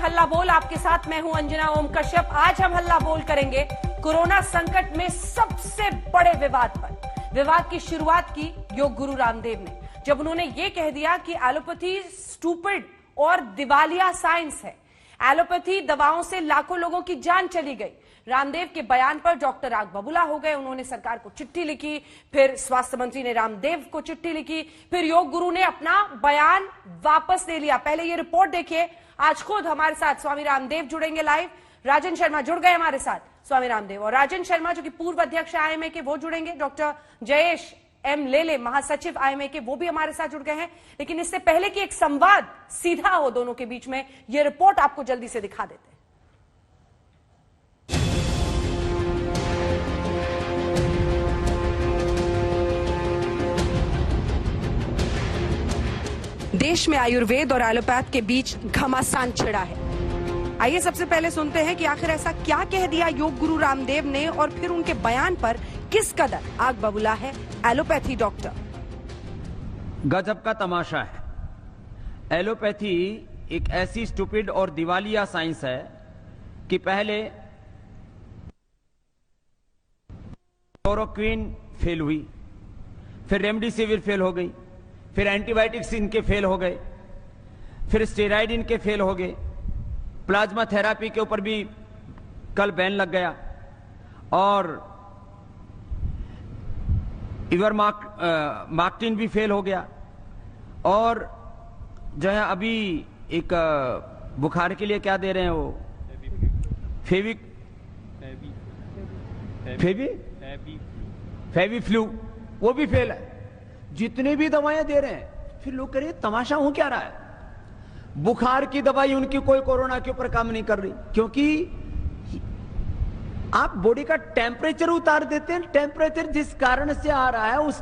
हल्ला बोल। आपके साथ मैं हूं अंजना ओम कश्यप। आज हम हल्ला बोल करेंगे कोरोना संकट में सबसे बड़े विवाद पर। विवाद की शुरुआत की योग गुरु रामदेव ने, जब उन्होंने ये कह दिया कि एलोपैथी स्टूपिड और दिवालिया साइंस है। एलोपैथी दवाओं से लाखों लोगों की जान चली गई। रामदेव के बयान पर डॉक्टर आग बबूला हो गए। उन्होंने सरकार को चिट्ठी लिखी, फिर स्वास्थ्य मंत्री ने रामदेव को चिट्ठी लिखी, फिर योग गुरु ने अपना बयान वापस ले लिया। पहले ये रिपोर्ट देखिए। आज खुद हमारे साथ स्वामी रामदेव जुड़ेंगे लाइव। राजन शर्मा जुड़ गए हमारे साथ। स्वामी रामदेव और राजन शर्मा जो कि पूर्व अध्यक्ष आईएमए के, वो जुड़ेंगे। डॉक्टर जयेश एम लेले, महासचिव आईएमए के, वो भी हमारे साथ जुड़ गए हैं। लेकिन इससे पहले कि एक संवाद सीधा हो दोनों के बीच में, यह रिपोर्ट आपको जल्दी से दिखा देते हैं। देश में आयुर्वेद और एलोपैथ के बीच घमासान छिड़ा है। आइए सबसे पहले सुनते हैं कि आखिर ऐसा क्या कह दिया योग गुरु रामदेव ने और फिर उनके बयान पर किस कदर आग बबूला है एलोपैथी डॉक्टर। गजब का तमाशा है। एलोपैथी एक ऐसी स्टूपिड और दिवालिया साइंस है कि पहले क्लोरोक्विन फेल हुई, फिर रेमडेसिविर फेल हो गई, फिर एंटीबायोटिक्स इनके फेल हो गए, फिर स्टेरॉइड इनके फेल हो गए, प्लाज्मा थेरापी के ऊपर भी कल बैन लग गया, और इवरमाक्टिन भी फेल हो गया, और जो है अभी एक बुखार के लिए क्या दे रहे हैं वो फेविफ्लू, वो भी फेल है। जितने भी दवाएं दे रहे हैं, फिर लोग कह रहे हैं तमाशा हो क्या रहा है। बुखार की दवाई उनकी कोई कोरोना के ऊपर काम नहीं कर रही, क्योंकि आप बॉडी का टेम्परेचर उतार देते हैं। टेम्परेचर जिस कारण से आ रहा है, उस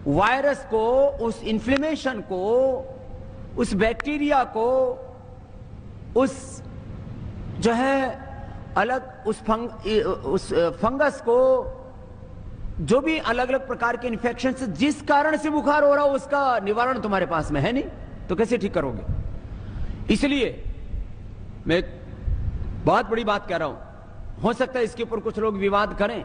वायरस को, उस इन्फ्लेमेशन को, उस बैक्टीरिया को, उस जो है अलग उस फंगस को, जो भी अलग अलग प्रकार के इन्फेक्शन से जिस कारण से बुखार हो रहा हो, उसका निवारण तुम्हारे पास में है नहीं, तो कैसे ठीक करोगे। इसलिए मैं बहुत बड़ी बात कह रहा हूं। हो सकता है इसके ऊपर कुछ लोग विवाद करें।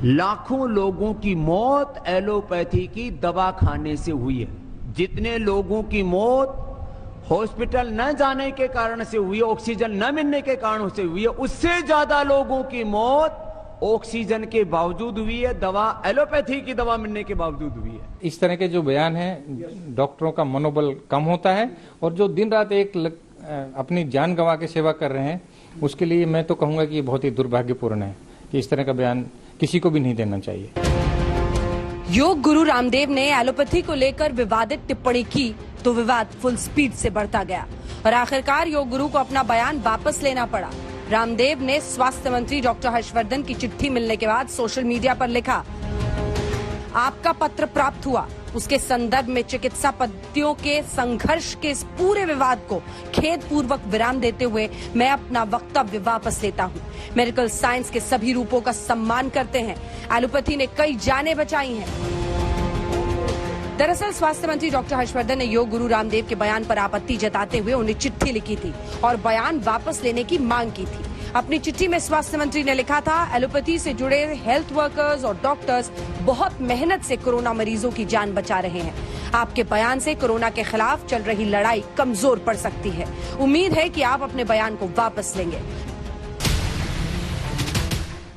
लाखों लोगों की मौत एलोपैथी की दवा खाने से हुई है। जितने लोगों की मौत हॉस्पिटल न जाने के कारण से हुई है, ऑक्सीजन न मिलने के कारण से हुई है, उससे ज्यादा लोगों की मौत ऑक्सीजन के बावजूद हुई है, दवा एलोपैथी की दवा मिलने के बावजूद हुई है। इस तरह के जो बयान हैं, डॉक्टरों का मनोबल कम होता है, और जो दिन रात अपनी जान गंवा के सेवा कर रहे हैं, उसके लिए मैं तो कहूंगा कि ये बहुत ही दुर्भाग्यपूर्ण है कि इस तरह का बयान किसी को भी नहीं देना चाहिए। योग गुरु रामदेव ने एलोपैथी को लेकर विवादित टिप्पणी की तो विवाद फुल स्पीड से बढ़ता गया और आखिरकार योग गुरु को अपना बयान वापस लेना पड़ा। रामदेव ने स्वास्थ्य मंत्री डॉक्टर हर्षवर्धन की चिट्ठी मिलने के बाद सोशल मीडिया पर लिखा, आपका पत्र प्राप्त हुआ। उसके संदर्भ में चिकित्सा पद्धतियों के संघर्ष के इस पूरे विवाद को खेदपूर्वक विराम देते हुए मैं अपना वक्तव्य वापस लेता हूं। मेडिकल साइंस के सभी रूपों का सम्मान करते हैं। एलोपैथी ने कई जानें बचाई हैं। दरअसल स्वास्थ्य मंत्री डॉक्टर हर्षवर्धन ने योग गुरु रामदेव के बयान पर आपत्ति जताते हुए उन्हें चिट्ठी लिखी थी और बयान वापस लेने की मांग की थी। अपनी चिट्ठी में स्वास्थ्य मंत्री ने लिखा था, एलोपैथी से जुड़े हेल्थ वर्कर्स और डॉक्टर्स बहुत मेहनत से कोरोना मरीजों की जान बचा रहे हैं। आपके बयान से कोरोना के खिलाफ चल रही लड़ाई कमजोर पड़ सकती है। उम्मीद है कि आप अपने बयान को वापस लेंगे।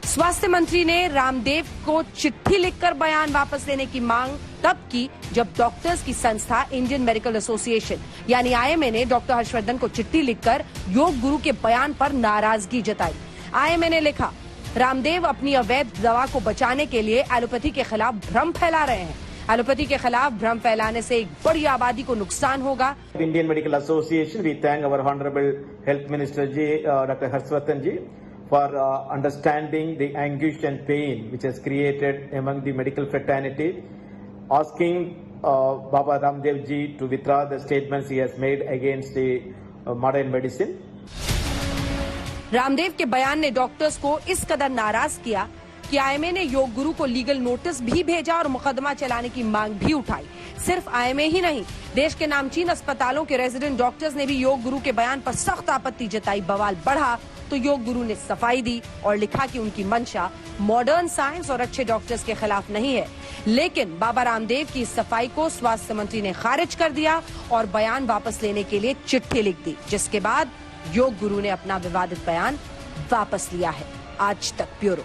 स्वास्थ्य मंत्री ने रामदेव को चिट्ठी लिखकर बयान वापस लेने की मांग तब की जब डॉक्टर्स की संस्था इंडियन मेडिकल एसोसिएशन यानी आईएमए ने डॉक्टर हर्षवर्धन को चिट्ठी लिखकर योग गुरु के बयान पर नाराजगी जताई। आईएमए ने लिखा, रामदेव अपनी अवैध दवा को बचाने के लिए एलोपैथी के खिलाफ भ्रम फैला रहे हैं। एलोपैथी के खिलाफ भ्रम फैलाने से एक बड़ी आबादी को नुकसान होगा। Indian Medical Association we thank our honourable health minister ji doctor Harshvardhan ji for understanding the anguish and pain which has created among the medical fraternity, asking Baba Ramdev ji to withdraw the statements he has made against the modern medicine. Ramdev के बयान ने doctors को इस कदर नाराज किया कि IMA ने योग गुरु को लीगल नोटिस भी भेजा और मुकदमा चलाने की मांग भी उठाई। सिर्फ आईएमए ही नहीं, देश के नामचीन अस्पतालों के रेजिडेंट डॉक्टर्स ने भी योग गुरु के बयान पर सख्त आपत्ति जताई। बवाल बढ़ा तो योग गुरु ने सफाई दी और लिखा कि उनकी मंशा मॉडर्न साइंस और अच्छे डॉक्टर्स के खिलाफ नहीं है। लेकिन बाबा रामदेव की इस सफाई को स्वास्थ्य मंत्री ने खारिज कर दिया और बयान वापस लेने के लिए चिट्ठी लिख दी, जिसके बाद योग गुरु ने अपना विवादित बयान वापस लिया है। आज तक ब्यूरो।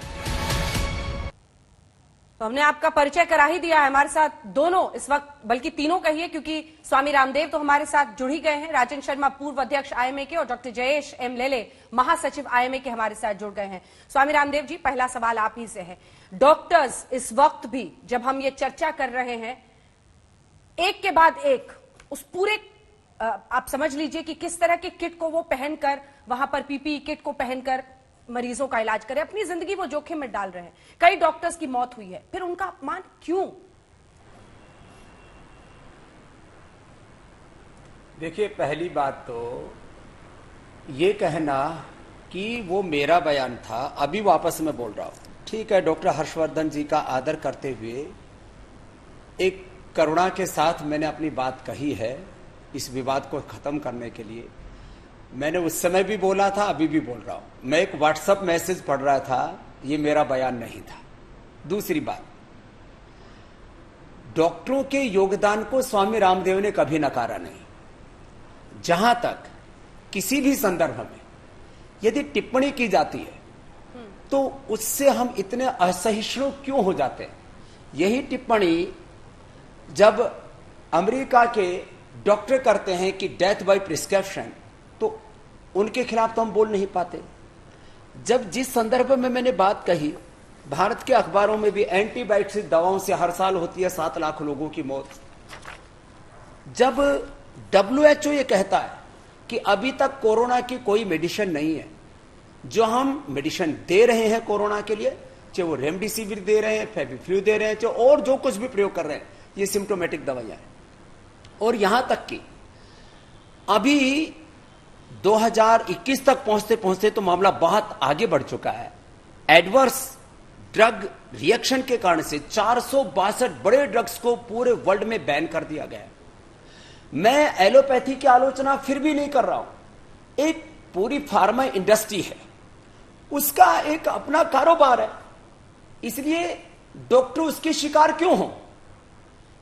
तो हमने आपका परिचय करा ही दिया है। हमारे साथ दोनों इस वक्त, बल्कि तीनों कहिए, क्योंकि स्वामी रामदेव तो हमारे साथ जुड़ ही गए हैं। राजन शर्मा पूर्व अध्यक्ष आईएमए के और डॉक्टर जयेश एम लेले महासचिव आईएमए के हमारे साथ जुड़ गए हैं। स्वामी रामदेव जी, पहला सवाल आप ही से है। डॉक्टर्स इस वक्त भी जब हम ये चर्चा कर रहे हैं, एक के बाद एक उस पूरे आप समझ लीजिए कि किस तरह के किट को वो पहनकर, वहां पर पीपीई किट को पहनकर मरीजों का इलाज करें, अपनी जिंदगी वो जोखिम में डाल रहे हैं। कई डॉक्टर्स की मौत हुई है, फिर उनका अपमान क्यों? देखिए, पहली बात तो ये कहना कि वो मेरा बयान था, अभी वापस मैं बोल रहा हूं। ठीक है, डॉक्टर हर्षवर्धन जी का आदर करते हुए एक करुणा के साथ मैंने अपनी बात कही है इस विवाद को खत्म करने के लिए। मैंने उस समय भी बोला था, अभी भी बोल रहा हूं। मैं एक व्हाट्सएप मैसेज पढ़ रहा था, ये मेरा बयान नहीं था। दूसरी बात, डॉक्टरों के योगदान को स्वामी रामदेव ने कभी नकारा नहीं। जहां तक किसी भी संदर्भ में यदि टिप्पणी की जाती है तो उससे हम इतने असहिष्णु क्यों हो जाते हैं? यही टिप्पणी जब अमेरिका के डॉक्टर करते हैं कि डेथ बाय प्रिस्क्रिप्शन, तो उनके खिलाफ तो हम बोल नहीं पाते। जब जिस संदर्भ में मैंने बात कही, भारत के अखबारों में भी एंटीबायोटिक दवाओं से हर साल होती है 7 लाख लोगों की मौत। जब WHO ये कहता है कि अभी तक कोरोना की कोई मेडिसिन नहीं है, जो हम मेडिसिन दे रहे हैं कोरोना के लिए, चाहे वो रेमडेसिविर दे रहे हैं, फेविफ्लू दे रहे हैं, चाहे और जो कुछ भी प्रयोग कर रहे हैं, ये सिम्टोमेटिक दवाइयां हैं। और यहां तक कि अभी 2021 तक पहुंचते पहुंचते तो मामला बहुत आगे बढ़ चुका है। एडवर्स ड्रग रिएक्शन के कारण से 462 बड़े ड्रग्स को पूरे वर्ल्ड में बैन कर दिया गया है। मैं एलोपैथी की आलोचना फिर भी नहीं कर रहा हूं। एक पूरी फार्मा इंडस्ट्री है, उसका एक अपना कारोबार है, इसलिए डॉक्टर उसके शिकार क्यों हो?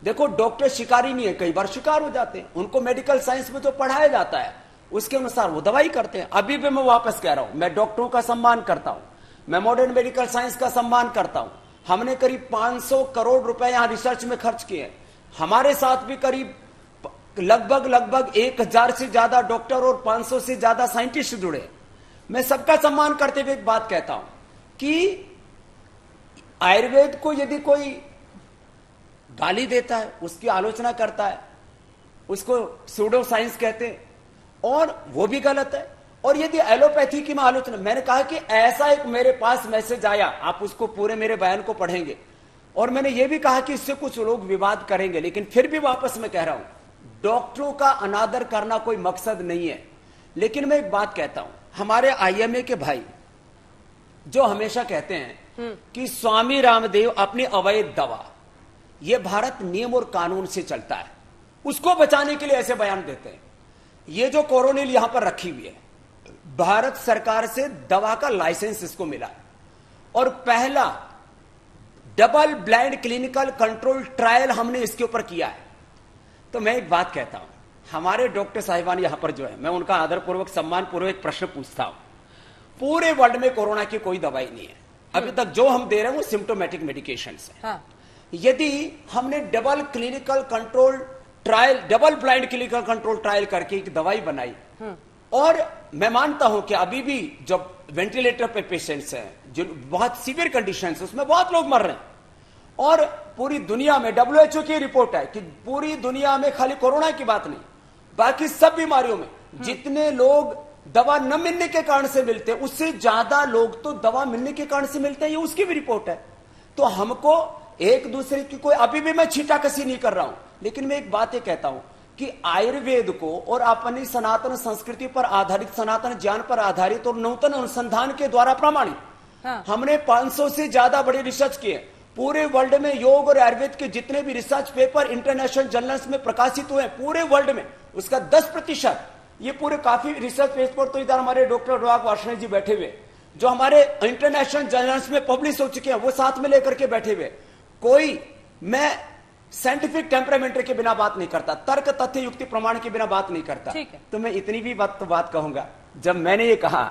देखो, डॉक्टर शिकारी नहीं है, कई बार शिकार हो जाते हैं। उनको मेडिकल साइंस में जो पढ़ाया जाता है उसके अनुसार वो दवाई करते हैं। अभी भी मैं वापस कह रहा हूं, मैं डॉक्टरों का सम्मान करता हूं, मैं मॉडर्न मेडिकल साइंस का सम्मान करता हूं। हमने करीब 500 करोड़ रुपए यहां रिसर्च में खर्च किए। हमारे साथ भी करीब लगभग 1000 से ज्यादा डॉक्टर और 500 से ज्यादा साइंटिस्ट जुड़े। मैं सबका सम्मान करते हुए एक बात कहता हूं कि आयुर्वेद को यदि कोई गाली देता है, उसकी आलोचना करता है, उसको सूडो साइंस कहते हैं, और वो भी गलत है। और यदि एलोपैथी की मैं आलोचना, मैंने कहा कि ऐसा एक मेरे पास मैसेज आया, आप उसको पूरे मेरे बयान को पढ़ेंगे, और मैंने ये भी कहा कि इससे कुछ लोग विवाद करेंगे, लेकिन फिर भी वापस मैं कह रहा हूं, डॉक्टरों का अनादर करना कोई मकसद नहीं है। लेकिन मैं एक बात कहता हूं, हमारे आईएमए के भाई जो हमेशा कहते हैं कि स्वामी रामदेव अपनी अवैध दवा, यह भारत नियम और कानून से चलता है, उसको बचाने के लिए ऐसे बयान देते हैं। ये जो कोरोनिल यहां पर रखी हुई है, भारत सरकार से दवा का लाइसेंस इसको मिला है, और पहला double blind clinical control trial हमने इसके ऊपर किया है। तो मैं एक बात कहता हूं, हमारे डॉक्टर साहिबान यहां पर जो है, मैं उनका आदरपूर्वक सम्मान पूर्वक एक प्रश्न पूछता हूं। पूरे वर्ल्ड में कोरोना की कोई दवाई नहीं है अभी तक, जो हम दे रहे हैं वो सिम्टोमेटिक मेडिकेशन है। हाँ। यदि हमने double clinical control trial, double blind clinical control trial करके एक दवाई बनाई, और मैं मानता हूं कि अभी भी जब वेंटिलेटर पे पेशेंट्स हैं, जो बहुत सीवियर कंडीशन है, उसमें बहुत लोग मर रहे हैं, और पूरी दुनिया में WHO की रिपोर्ट है कि पूरी दुनिया में खाली कोरोना की बात नहीं, बाकी सब बीमारियों में जितने लोग दवा न मिलने के कारण से मिलते हैं, उससे ज्यादा लोग तो दवा मिलने के कारण से मिलते हैं, ये उसकी भी रिपोर्ट है। तो हमको एक दूसरे की कोई, अभी भी मैं छींटाकसी नहीं कर रहा हूं, लेकिन मैं एक बात ये कहता हूं कि आयुर्वेद को और अपनी सनातन संस्कृति पर आधारित, सनातन ज्ञान पर आधारित और नूतन अनुसंधान के द्वारा प्रमाणित हाँ। हमने 500 से ज्यादा बड़े रिसर्च किए पूरे वर्ल्ड में। योग और आयुर्वेद के जितने भी रिसर्च पेपर इंटरनेशनल जर्नल्स में प्रकाशित हुए पूरे वर्ल्ड में, उसका 10%, ये पूरे काफी रिसर्च पेपर तो इधर हमारे डॉक्टर अनुराग वार्ष्णेय जी बैठे हुए, जो हमारे इंटरनेशनल जर्नल्स में पब्लिश हो चुके हैं, वो साथ में लेकर के बैठे हुए। कोई मैं साइंटिफिक टेम्परामेंट के बिना बात नहीं करता, तर्क तथ्य युक्ति प्रमाण के बिना बात नहीं करता। तो मैं इतनी भी बात कहूंगा, जब मैंने ये कहा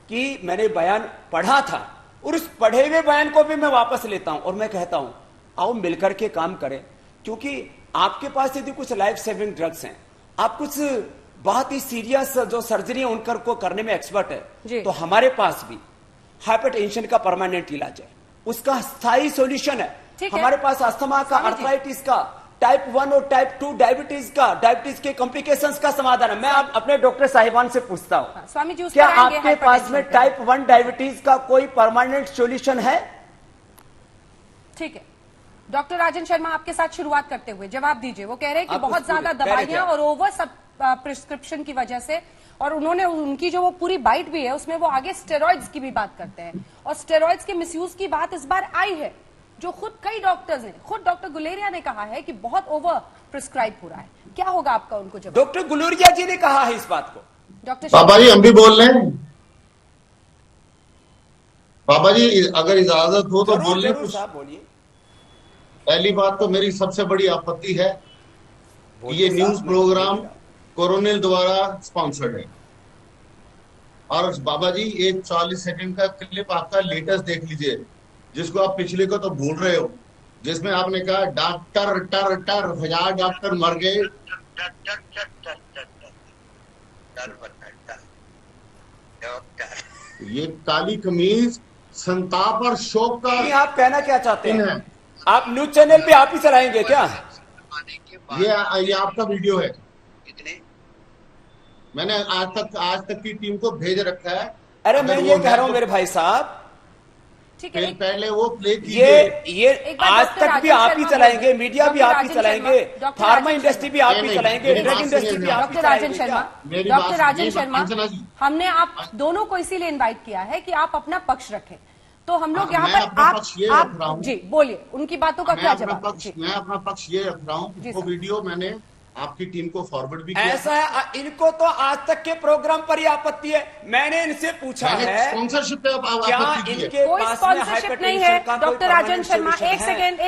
कि मैंने बयान पढ़ा था और उस पढ़े हुए बयान को भी मैं वापस लेता हूं और मैं कहता हूं आओ मिलकर के काम करें, क्योंकि आपके पास यदि कुछ लाइफ सेविंग ड्रग्स हैं, आप कुछ बहुत ही सीरियस जो सर्जरी है उनकर को करने में एक्सपर्ट है, तो हमारे पास भी हाइपरटेंशन का परमानेंट इलाज है, उसका स्थायी सॉल्यूशन है। हमारे पास अस्थमा का, अर्थराइटिस का, टाइप 1 और टाइप 2 डायबिटीज का, डायबिटीज के कॉम्प्लिकेशंस का समाधान है। मैं आप अपने डॉक्टर साहिबान से पूछता हूं, स्वामी जी, क्या आपके पास में टाइप 1 डायबिटीज का कोई परमानेंट सॉल्यूशन है? ठीक है, डॉक्टर राजन शर्मा आपके साथ शुरुआत करते हुए जवाब दीजिए। वो कह रहे हैं कि बहुत ज्यादा दवाइयां और ओवर सब प्रिस्क्रिप्शन की वजह से, और उन्होंने उनकी जो वो पूरी बाइट भी है उसमें वो आगे स्टेरॉइड्स की भी बात करते हैं, और स्टेरॉइड्स के मिसयूज की बात इस बार आई है, जो खुद कई डॉक्टर्स ने, खुद डॉक्टर गुलेरिया ने कहा है कि बहुत ओवर प्रिस्क्राइब हो रहा है। क्या होगा आपका उनको जवाब? डॉक्टर गुलेरिया जी ने कहा है इस बात को। डॉक्टर बाबा जी हम भी बोल रहे हैं। बाबा जी अगर इजाजत हो तो बोल लें कुछ। बोलिए। पहली बात तो मेरी सबसे बड़ी आपत्ति है कि ये न्यूज प्रोग्राम कोरोनिल द्वारा स्पॉन्सर्ड है। और बाबा जी एक 40 सेकंड का क्लिप आपका लेटेस्ट देख लीजिए, जिसको आप पिछले को तो भूल रहे हो, जिसमें आपने कहा डॉक्टर टर टर 1000 डॉक्टर मर गए। ये काली कमीज संताप और शोक का। आप कहना क्या चाहते हैं? आप न्यूज चैनल पे आप ही चलाएंगे क्या? ये आपका वीडियो है, मैंने आज तक की टीम को भेज रखा है। अरे मैं ये कह रहा हूं मेरे भाई साहब, ठीक है, पहले वो प्ले कीजिए। ये आज तक भी आप ही चलाएंगे, मीडिया भी आप ही चलाएंगे, फार्मा इंडस्ट्री भी आप ही चलाएंगे, ड्रग इंडस्ट्री भी आप ही चलाएंगे। डॉक्टर राजन शर्मा, हमने आप दोनों को इसीलिए इनवाइट किया है कि आप अपना पक्ष रखें, तो हम लोग यहाँ पर आप जी बोलिए, उनकी बातों का क्या जवाब? मैं अपना पक्ष ये रख रहा हूँ। वो वीडियो मैंने आपकी टीम को फॉरवर्ड भी किया। ऐसा है, इनको तो आज तक के प्रोग्राम पर ही आपत्ति है। मैंने इनसे पूछा है स्पॉन्सरशिप पे क्या इनके कोई स्पॉन्सरशिप नहीं है। डॉक्टर राजन शर्मा, एक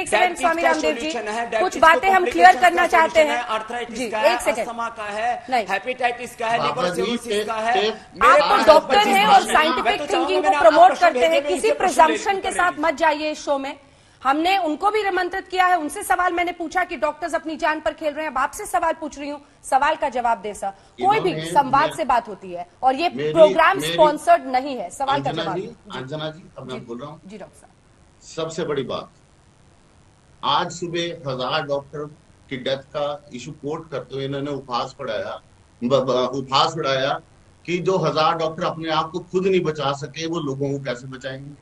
सेकंड स्वामी रामदेव जी, कुछ बातें हम क्लियर करना चाहते हैं। अर्थराइटिस का है, अस्थमा का है, हेपेटाइटिस का है, लिवर सिरोसिस का है। आप तो डॉक्टर हैं और साइंटिफिक थिंकिंग को प्रमोट करते हैं, किसी प्रिजम्पशन के साथ मत जाइए इस शो में। हमने उनको भी निमंत्रित किया है, उनसे सवाल मैंने पूछा कि डॉक्टर्स अपनी जान पर खेल रहे हैं। अब आपसे सवाल पूछ रही हूं, सवाल का जवाब दे सर। कोई भी संवाद से बात होती है और ये प्रोग्राम स्पॉन्सर्ड नहीं है। सवाल का जवाब। अंजना जी, अब मैं बोल रहा हूँ जी डॉक्टर साहब, सबसे बड़ी बात, आज सुबह 1000 डॉक्टर की डेथ का इशू कोर्ट करते हुए इन्होंने उपहास पढ़ाया कि जो 1000 डॉक्टर अपने आप को खुद नहीं बचा सके, वो लोगों को कैसे बचाएंगे।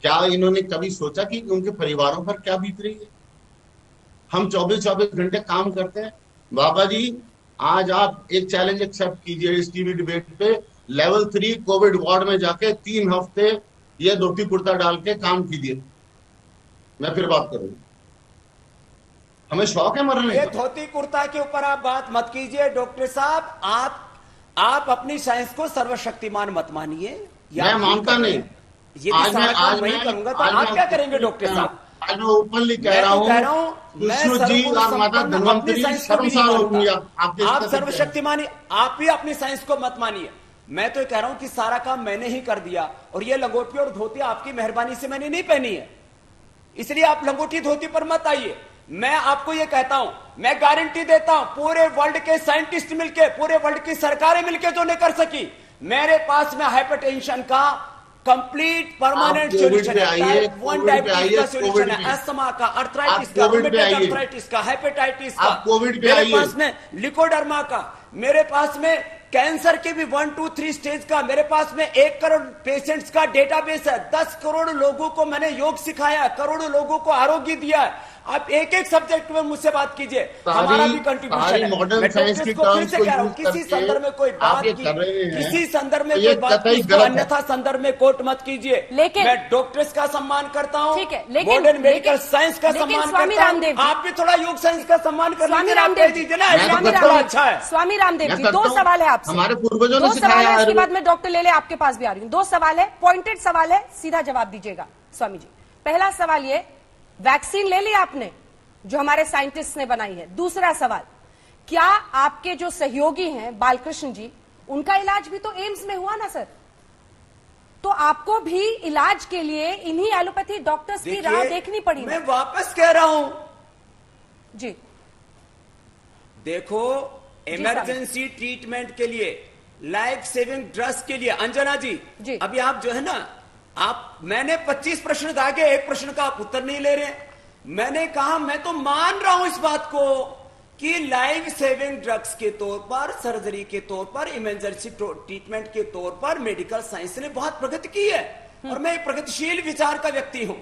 क्या इन्होंने कभी सोचा कि उनके परिवारों पर क्या बीत रही है? हम 24 घंटे काम करते हैं। बाबा जी आज आप एक चैलेंज एक्सेप्ट कीजिए इस टीवी डिबेट पे, लेवल 3 कोविड वार्ड में जाके 3 हफ्ते ये धोती कुर्ता डाल के काम कीजिए, मैं फिर बात करूंगा। हमें शौक है मरने का। ये धोती कुर्ता के ऊपर आप बात मत कीजिए डॉक्टर साहब। आप अपनी साइंस को सर्वशक्तिमान मत मानिए। मैं मानता नहीं। आज मैं करूंगा तो आप क्या करेंगे डॉक्टर साहब? आज मैं ओपनली कह रहा हूँ, विष्णु जी और माता धन्वंतरी शर्मसार होंगी। आप सर्वशक्तिमान, आप भी अपनी साइंस को मत मानिए। मैं तो कह रहा हूं कि सारा काम मैंने ही कर दिया और ये लंगोटी और धोती आपकी मेहरबानी से मैंने नहीं पहनी है, इसलिए आप लंगोटी धोती पर मत आइए। मैं आपको ये कहता हूं, मैं गारंटी देता हूं, पूरे वर्ल्ड के साइंटिस्ट मिलके, पूरे वर्ल्ड की सरकारें मिलके जो नहीं कर सकी, मेरे पास में हाइपरटेंशन का कंप्लीट परमानेंट सॉल्यूशन है, टाइप 1 डायबिटीज का सॉल्यूशन है, अस्थमा का, अर्थराइटिस का, अर्थराइटिस का, हेपेटाइटिस का, मेरे पास में लिकोडर्मा का, मेरे पास में कैंसर के भी 1, 2, 3 स्टेज का, मेरे पास में 1 करोड़ पेशेंट्स का डेटाबेस है, 10 करोड़ लोगों को मैंने योग सिखाया है, करोड़ों लोगों को आरोग्य दिया है। आप एक एक सब्जेक्ट में मुझसे बात कीजिए, सारी- हमारा भी कंट्रीब्यूशन सारी है। मॉडर्न मैं साइंस डॉक्टर्स की को फिर टर्म्स से को कह रहा हूं, यूज किसी करके संदर्भ में कोई आप बात ये की, कर रहे हैं, किसी संदर्भ में तो ये कोई बात की, कतई उसको गलत है। अन्यथा संदर्भ में कोट मत कीजिए। लेकिन- मैं डॉक्टर्स का सम्मान करता हूं, ठीक है, लेकिन- मॉडर्न मेडिकल लेकिन- साइंस का लेकिन सम्मान स्वामी करता रामदेव हूं। जी- आप भी थोड़ा योग साइंस का सम्मान कर स्वामी लीजिए, आप रामदेव कह जी, दीजिए ना, मैं तो ऐसा करता थोड़ा हूं। अच्छा है। स्वामी रामदेव मैं जी, करता दो हूं। सवाल है आपसे। हमारे पूर्वजों ने दो सिखाया सवाल है, इसके है। बाद मैं डॉक्टर लेले आपके पास भी आ रही हूं। दो सवाल है, पॉइंटेड सवाल है, सीधा जवाब दीजिएगा स्वामी जी। पहला सवाल ये, वैक्सीन ले ली आपने जो हमारे साइंटिस्ट ने बनाई है? दूसरा सवाल, क्या आपके जो सहयोगी हैं बालकृष्ण जी, उनका इलाज भी तो एम्स में हुआ ना सर? तो आपको भी इलाज के लिए इन्हीं एलोपैथी डॉक्टर्स की राह देखनी पड़ी ना? मैं वापस कह रहा हूं, जी देखो, इमरजेंसी ट्रीटमेंट के लिए, लाइफ सेविंग ड्रग्स के लिए, अंजना जी। जी अभी आप जो है ना, आप, मैंने 25 प्रश्न दागे, एक प्रश्न का आप उत्तर नहीं ले रहे। मैंने कहा मैं तो मान रहा हूं इस बात को कि लाइफ सेविंग ड्रग्स के तौर पर, सर्जरी के तौर पर, इमरजेंसी ट्रीटमेंट के तौर पर मेडिकल साइंस ने बहुत प्रगति की है, और मैं एक प्रगतिशील विचार का व्यक्ति हूं।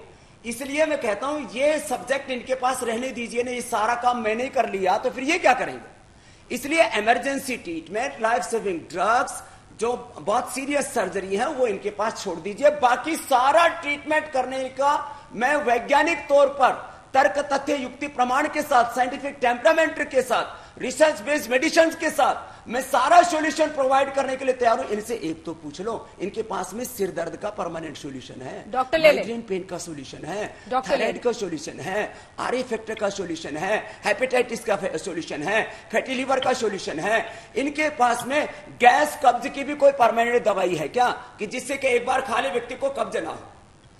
इसलिए मैं कहता हूं ये सब्जेक्ट इनके पास रहने दीजिए ना, ये सारा काम मैंने कर लिया तो फिर ये क्या करेंगे। इसलिए emergency treatment, life saving drugs, जो बहुत सीरियस सर्जरी है, वो इनके पास छोड़ दीजिए। बाकी सारा ट्रीटमेंट करने का मैं वैज्ञानिक तौर पर, तर्क तथ्य युक्ति प्रमाण के साथ, साइंटिफिक टेम्परामेंट के साथ, रिसर्च बेस्ड मेडिसिन के साथ मैं सारा सॉल्यूशन प्रोवाइड करने के लिए तैयार हूं। इनसे एक तो पूछ लो, इनके पास में सिर दर्द का परमानेंट सॉल्यूशन है, डॉक्टर ले ले, माइग्रेन पेन का सॉल्यूशन है, डॉक्टर थायराइड का सॉल्यूशन है, आर फैक्टर का सॉल्यूशन है, हेपेटाइटिस का सॉल्यूशन है, फैटी लिवर का सॉल्यूशन है। इनके पास में गैस कब्ज की भी कोई परमानेंट दवाई है क्या, कि जिससे कि एक बार खा ले व्यक्ति को कब्ज ना हो,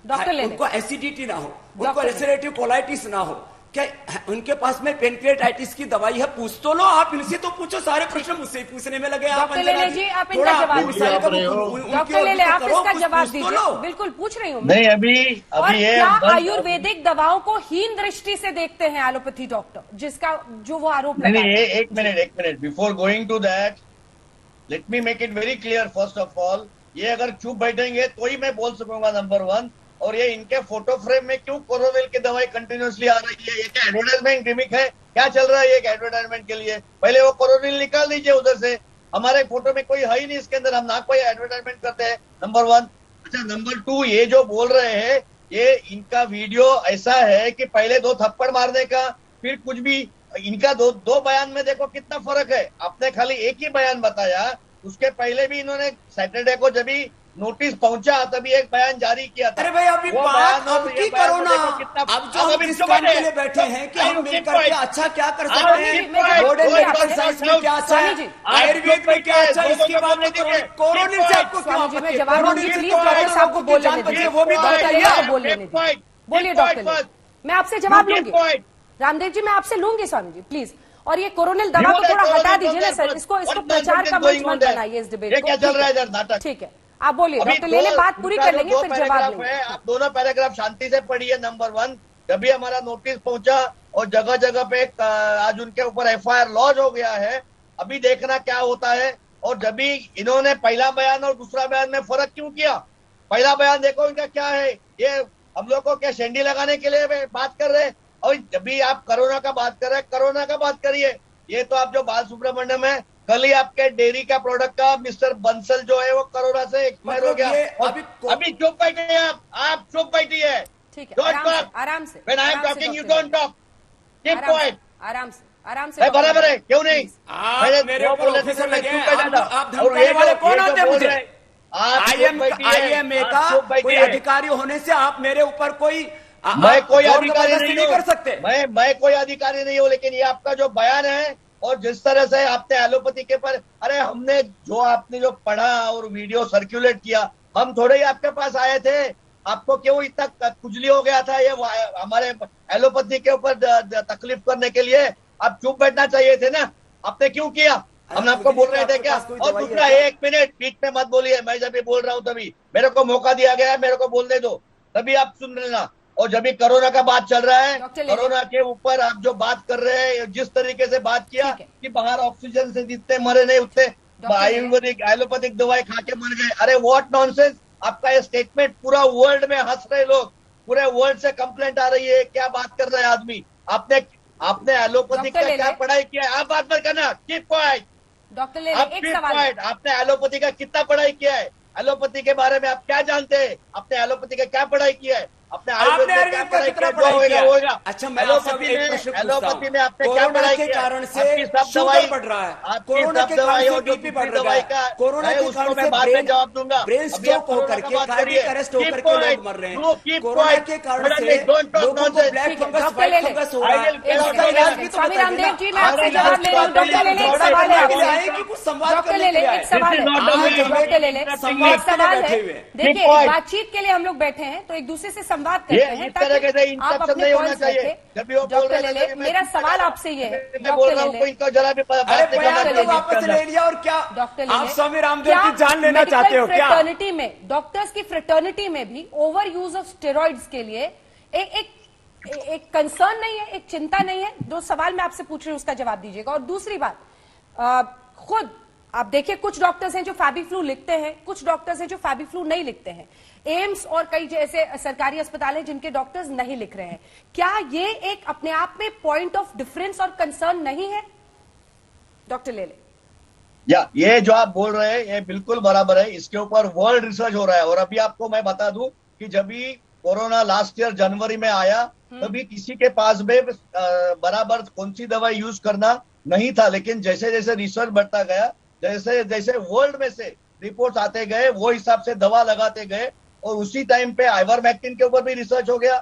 डॉक्टर ले ले, उनको एसिडिटी ना हो, उनको डॉक्टर ले ले। रेसिरेटिव कोलाइटिस ना हो, क्या उनके पास में पेनक्रियाटाइटिस की दवाई है? पूछ तो लो, आप इनसे तो पूछो, सारे प्रश्न मुझसे ही पूछने में लगे आप। डॉक्टर ले ले जी, आप इनका जवाब दीजिए। डॉक्टर ले ले, आप इसका जवाब दीजिए। बिल्कुल पूछ रही हूँ मैं। नहीं, अभी और ये क्या बंद- आयुर्वेदिक दवाओं को हीन दृष्टि से देखते हैं एलोपैथी डॉक्टर, जिसका जो वो आरोप नहीं, लगा नहीं, रहे हैं? एक minute before going to that, let me make it very clear. First of all, ये अगर चुप बैठेंगे तो ही मैं बोल सकूंगा, नंबर वन। और ये इनके फोटो फ्रेम में क्यों कोरोविल की दवाई कंटिन्यूसली आ रही है? ये क्या एडवर्टाइजमेंट गिमिक है? क्या चल रहा है ये एडवर्टाइजमेंट के लिए? पहले वो कोरोविल निकाल दीजिए उधर से, हमारे फोटो में कोई है ही नहीं इसके अंदर, हम ना कोई एडवर्टाइजमेंट करते हैं, नंबर वन। अच्छा, नंबर टू, ये जो बोल रहे हैं, ये इनका वीडियो ऐसा है कि पहले 2 थप्पड़ मारने का, फिर कुछ भी, इनका दो बयान में देखो कितना फर्क है। आपने खाली एक ही बयान बताया, उसके पहले भी इन्होंने सैटरडे को जब भी नोटिस पहुंचा तभी एक बयान जारी किया था। अरे भाई, अभी वो बात बयान और अब ये की बयान करो में ना, देखो कितना- अब जो हम अभी जिस क्यों काम के बैठे? लिए बैठे हैं कि हम मिल करके अच्छा क्या कर सकते स्वामी हैं, जी, मैं जवाब मॉडर्न दूंगी मेडिकल आपसे। साइंस में क्या अच्छा स्वामी है, जी, आयुर्वेद में क्या अच्छा है, इसकी बात नहीं करो। कीजिए। कोरोनिल से आपको क्यों स्वामी जी, मैं आपत्ति है? जवाब दूंगी, कोरोनिल प्लीज तो डॉक्टर साहब को बोलने जान दीजिए। बचे, वो भी डॉक्टर तो ले है। ले, बोलने दीजिए। बोलिए डॉक्टर ले, मैं आपसे जवाब लूंगी। रामदेव जी, मैं आपसे लूंगी स्वामी जी, प्लीज। और ये कोरोनिल दवा को थोड़ा हटा दीजिए ना सर, इसको प्रचार का मंच मत बनाइए इस डिबेट ये को। क्या चल रहा है इधर नाटक? ठीक है, आप बोलिए अभी डॉक्टर ले ले, बात पूरी कर लेंगे, फिर जवाब पैराग्राफ लेंगे। है, आप दोनों पैराग्राफ शांति से पढ़िए। नंबर वन, जब भी हमारा नोटिस पहुंचा और जगह जगह पे आज उनके ऊपर एफआईआर लॉन्च हो गया है, अभी देखना क्या होता है। और जब भी इन्होंने पहला बयान और दूसरा बयान में फर्क क्यों किया? पहला बयान देखो इनका क्या है, ये हम लोग को क्या शेंडी लगाने के लिए बात कर रहे हैं, और जब भी आप कोरोना का बात कर रहे हैं, कोरोना का बात करिए। ये तो आप जो बाल सुब्रमण्यम है, कल ही आपके डेयरी का प्रोडक्ट का मिस्टर बंसल जो है वो कोरोना से एक्सपायर हो गया। अभी चुप बैठे हैं आप चुप बैठिए। ठीक है, Don't talk. आराम से। When I am talking, you don't talk. Keep quiet. आराम से। बराबर है, क्यों नहीं? आप मेरे ऊपर ऑफिसर लगे हैं, आप और धमकाने वाले कौन होते हैं मुझे? आप आईएमए का कोई अधिकारी होने से आप मेरे ऊपर कोई मैं कोई जोर अधिकारी जबरदस्ती नहीं कर सकते। मैं कोई अधिकारी नहीं हूँ, लेकिन ये आपका जो बयान है और जिस तरह से आपने एलोपैथी के पर, अरे हमने आपने जो पढ़ा और वीडियो सर्कुलेट किया, हम थोड़े ही आपके पास आए थे। आपको क्यों इतना खुजली हो गया था ये हमारे एलोपैथी के ऊपर तकलीफ करने के लिए? आप चुप बैठना चाहिए थे ना, आपने क्यों किया? हम आपको बोल रहे थे क्या? और दूसरा, 1 मिनट बीच में मत बोलिए, मैं जब भी बोल रहा हूँ तभी मेरे को मौका दिया गया है, मेरे को बोलने दो, तभी आप सुन लेना। और जब भी कोरोना का बात चल रहा है, कोरोना के ऊपर आप जो बात कर रहे हैं, जिस तरीके से बात किया कि बाहर ऑक्सीजन से जितने मरे नहीं उतने आयुर्वेदिक एलोपैथिक दवाई खा के मर गए, अरे व्हाट नॉनसेंस। आपका ये स्टेटमेंट पूरा वर्ल्ड में हंस रहे लोग, पूरे वर्ल्ड से कंप्लेंट आ रही है, क्या बात कर रहे हैं आदमी। आपने एलोपैथिक डॉक्टर का ले क्या ले। पढ़ाई किया है? आप बात मत करना, कीप क्वाइट। डॉक्टर ले आप एक कीप सवाल क्वाइट। आपने एलोपैथी का कितना पढ़ाई किया है? एलोपैथी के बारे में आप क्या जानते हैं? आपने एलोपैथी का क्या पढ़ाई किया है? आपने आयुर्वेद में क्या पढ़ाई किया? जो होगा होगा। अच्छा, मैं आपसे अब एक प्रश्न पूछता हूं। आपने क्या कोरोना पढ़ाई के किया? कारण से आपकी सब शुगर दवाई बढ़ रहा है, आपकी कोरोना सब के कारण दवाई से और जो बीपी बढ़ दूसरी रहा दवाई है, का कोरोना है, के उसको कारण मैं से बाद में जवाब दूंगा। ब्रेन अभी आप स्ट्रोक कोरोना होकर का के, बात कार्डियक करिए। अरेस्ट Keep होकर के quiet. लोग मर रहे No, हैं। keep corona quiet. के कारण Suddenly, से don't talk लोगों को nonsense. ब्लैक ठीक है, फंगस, डॉक्टर व्हाइट ले ले। फंगस हो रहा है। एक एक इसका सेकंड, इलाज एक भी सेकंड। तो स्वामी बताइए रामदेव ना। जी, मैं आपसे अरे जवाब ले रही हूँ। डॉक्टर डॉक्टर ले ले, एक झगड़ा सवाल करने है के लिए आपसे। आए कि कुछ संवाद डॉक्टर करने ले के ले, लिए आए? एक सवाल है। This is not the way. Doctor ले ले, संवाद एक सवाल बैठे है। हुए हैं। देखिए, Keep quiet. बातचीत के लिए हम लोग बैठे हैं, तो एक दूसरे से संवाद ये करते हैं इस तरह के ताकि इंटरप्शन आप अपने नहीं होना पॉइंट्स चाहिए। रखें। जब भी वो बोल डॉक्टर रहे ले थे, ले, तभी मैं मेरा चुप सवाल बैठा। आपसे ये है। मैं बोल डॉक्टर रहा ले हूँ, ले, कोई इनको जरा भी बात अरे नहीं करना बयान तो चाहिए वापस इसके ले अंदर। लिया, और क्या डॉक्टर ले आप ले। स्वामी रामदेव क्या की जान लेना मेडिकल चाहते हो क्या? फ्रेटर्निटी में, डॉक्टर्स की फ्रेटर्निटी में भी ओवर यूज ऑफ स्टेरॉइड्स के लिए एक कंसर्न नहीं है, एक चिंता नहीं है? जो सवाल मैं आपसे पूछ रही हूं उसका जवाब दीजिएगा। और दूसरी बात, खुद आप देखिए, कुछ डॉक्टर्स हैं जो फैबीफ्लू लिखते हैं, कुछ डॉक्टर्स हैं जो फैबीफ्लू नहीं लिखते हैं। एम्स और कई जैसे सरकारी अस्पताल हैं जिनके डॉक्टर्स नहीं लिख रहे हैं। क्या ये एक अपने आप में पॉइंट ऑफ डिफरेंस और कंसर्न नहीं है? डॉक्टर ले ले। या ये जो आप बोल रहे हैं ये बिल्कुल बराबर है। इसके ऊपर वर्ल्ड रिसर्च हो रहा है। और अभी आपको मैं बता दूं कि जब भी कोरोना लास्ट ईयर जनवरी में आया, तभी किसी के पास में बराबर कौन सी दवाई यूज करना नहीं था। लेकिन जैसे जैसे रिसर्च बढ़ता गया, जैसे जैसे वर्ल्ड में से रिपोर्ट्स आते गए, वो हिसाब से दवा लगाते गए। और उसी टाइम पे आइवरमेक्टिन के ऊपर भी रिसर्च हो गया,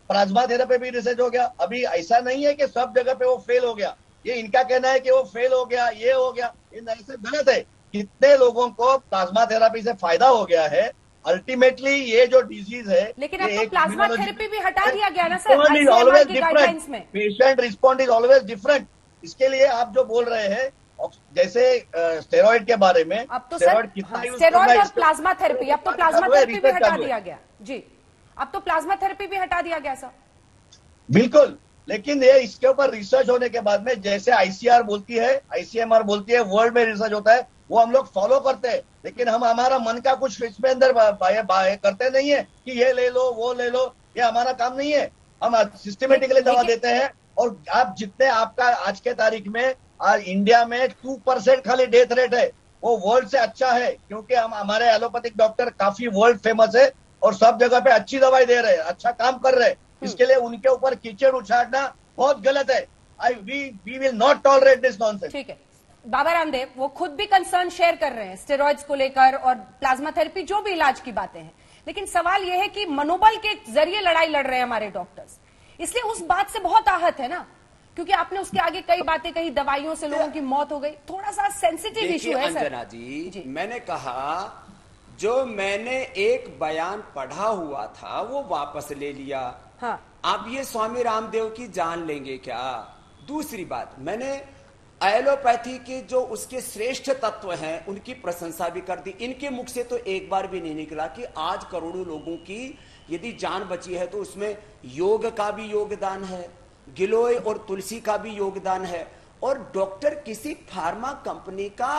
प्लाज्मा थेरेपी भी रिसर्च हो गया। अभी ऐसा नहीं है कि सब जगह पे वो फेल हो गया। ये इनका कहना है कि वो फेल हो गया, ये हो गया, ये ऐसे गलत है। कितने लोगों को प्लाज्मा थेरेपी से फायदा हो गया है। अल्टीमेटली ये जो डिजीज है, लेकिन अब तो प्लाज्मा थेरेपी भी हटा दिया गया ना सर, इज ICMR ऑलवेज के गाइडलाइंस में। Different, patient respond is always different. इसके लिए आप जो बोल रहे हैं, जैसे स्टेरॉइड के बारे में, अब तो स्टेरॉइड सर कितना यूज स्टेरॉइड और प्लाज्मा थेरेपी, अब तो प्लाज्मा थेरेपी भी हटा दिया दिया गया जी। अब तो प्लाज्मा थेरेपी भी हटा दिया गया सर। बिल्कुल। लेकिन ये इसके ऊपर रिसर्च होने के बाद में, जैसे आईसीआर बोलती है, आईसीएमआर बोलती है, वर्ल्ड में रिसर्च होता है, वो हम लोग फॉलो करते हैं। लेकिन हम हमारा मन का कुछ इसमें अंदर करते नहीं है कि ये ले लो, वो ले लो। ये हमारा काम नहीं है। हम सिस्टमेटिकली दवा देते हैं। और आप जितने आपका आज के तारीख में आज इंडिया में 2% खाली डेथ रेट है, वो वर्ल्ड से अच्छा है। क्योंकि हम हमारे एलोपैथिक डॉक्टर काफी वर्ल्ड फेमस है और सब जगह पे अच्छी दवाई दे रहे हैं, अच्छा काम कर रहे हैं। इसके लिए उनके ऊपर कीचड़ उछाड़ना बहुत गलत है। We will not tolerate this nonsense. ठीक है, बाबा रामदेव वो खुद भी कंसर्न शेयर कर रहे हैं स्टेरॉइड्स को लेकर और प्लाज्मा थेरेपी, जो भी इलाज की बातें हैं। लेकिन सवाल यह है कि मनोबल के जरिए लड़ाई लड़ रहे हैं हमारे डॉक्टर्स, इसलिए उस बात से बहुत आहत है ना, क्योंकि आपने उसके आगे कई बातें कही, दवाइयों से लोगों की मौत हो गई। थोड़ा सा सेंसिटिव इशू है सर। अंजना जी, मैंने कहा जो मैंने एक बयान पढ़ा हुआ था वो वापस ले लिया। हाँ। आप ये स्वामी रामदेव की जान लेंगे क्या? दूसरी बात, मैंने एलोपैथी के जो उसके श्रेष्ठ तत्व हैं उनकी प्रशंसा भी कर दी। इनके मुख से तो एक बार भी नहीं निकला कि आज करोड़ों लोगों की यदि जान बची है तो उसमें योग का भी योगदान है, गिलोय और तुलसी का भी योगदान है। और डॉक्टर किसी फार्मा कंपनी का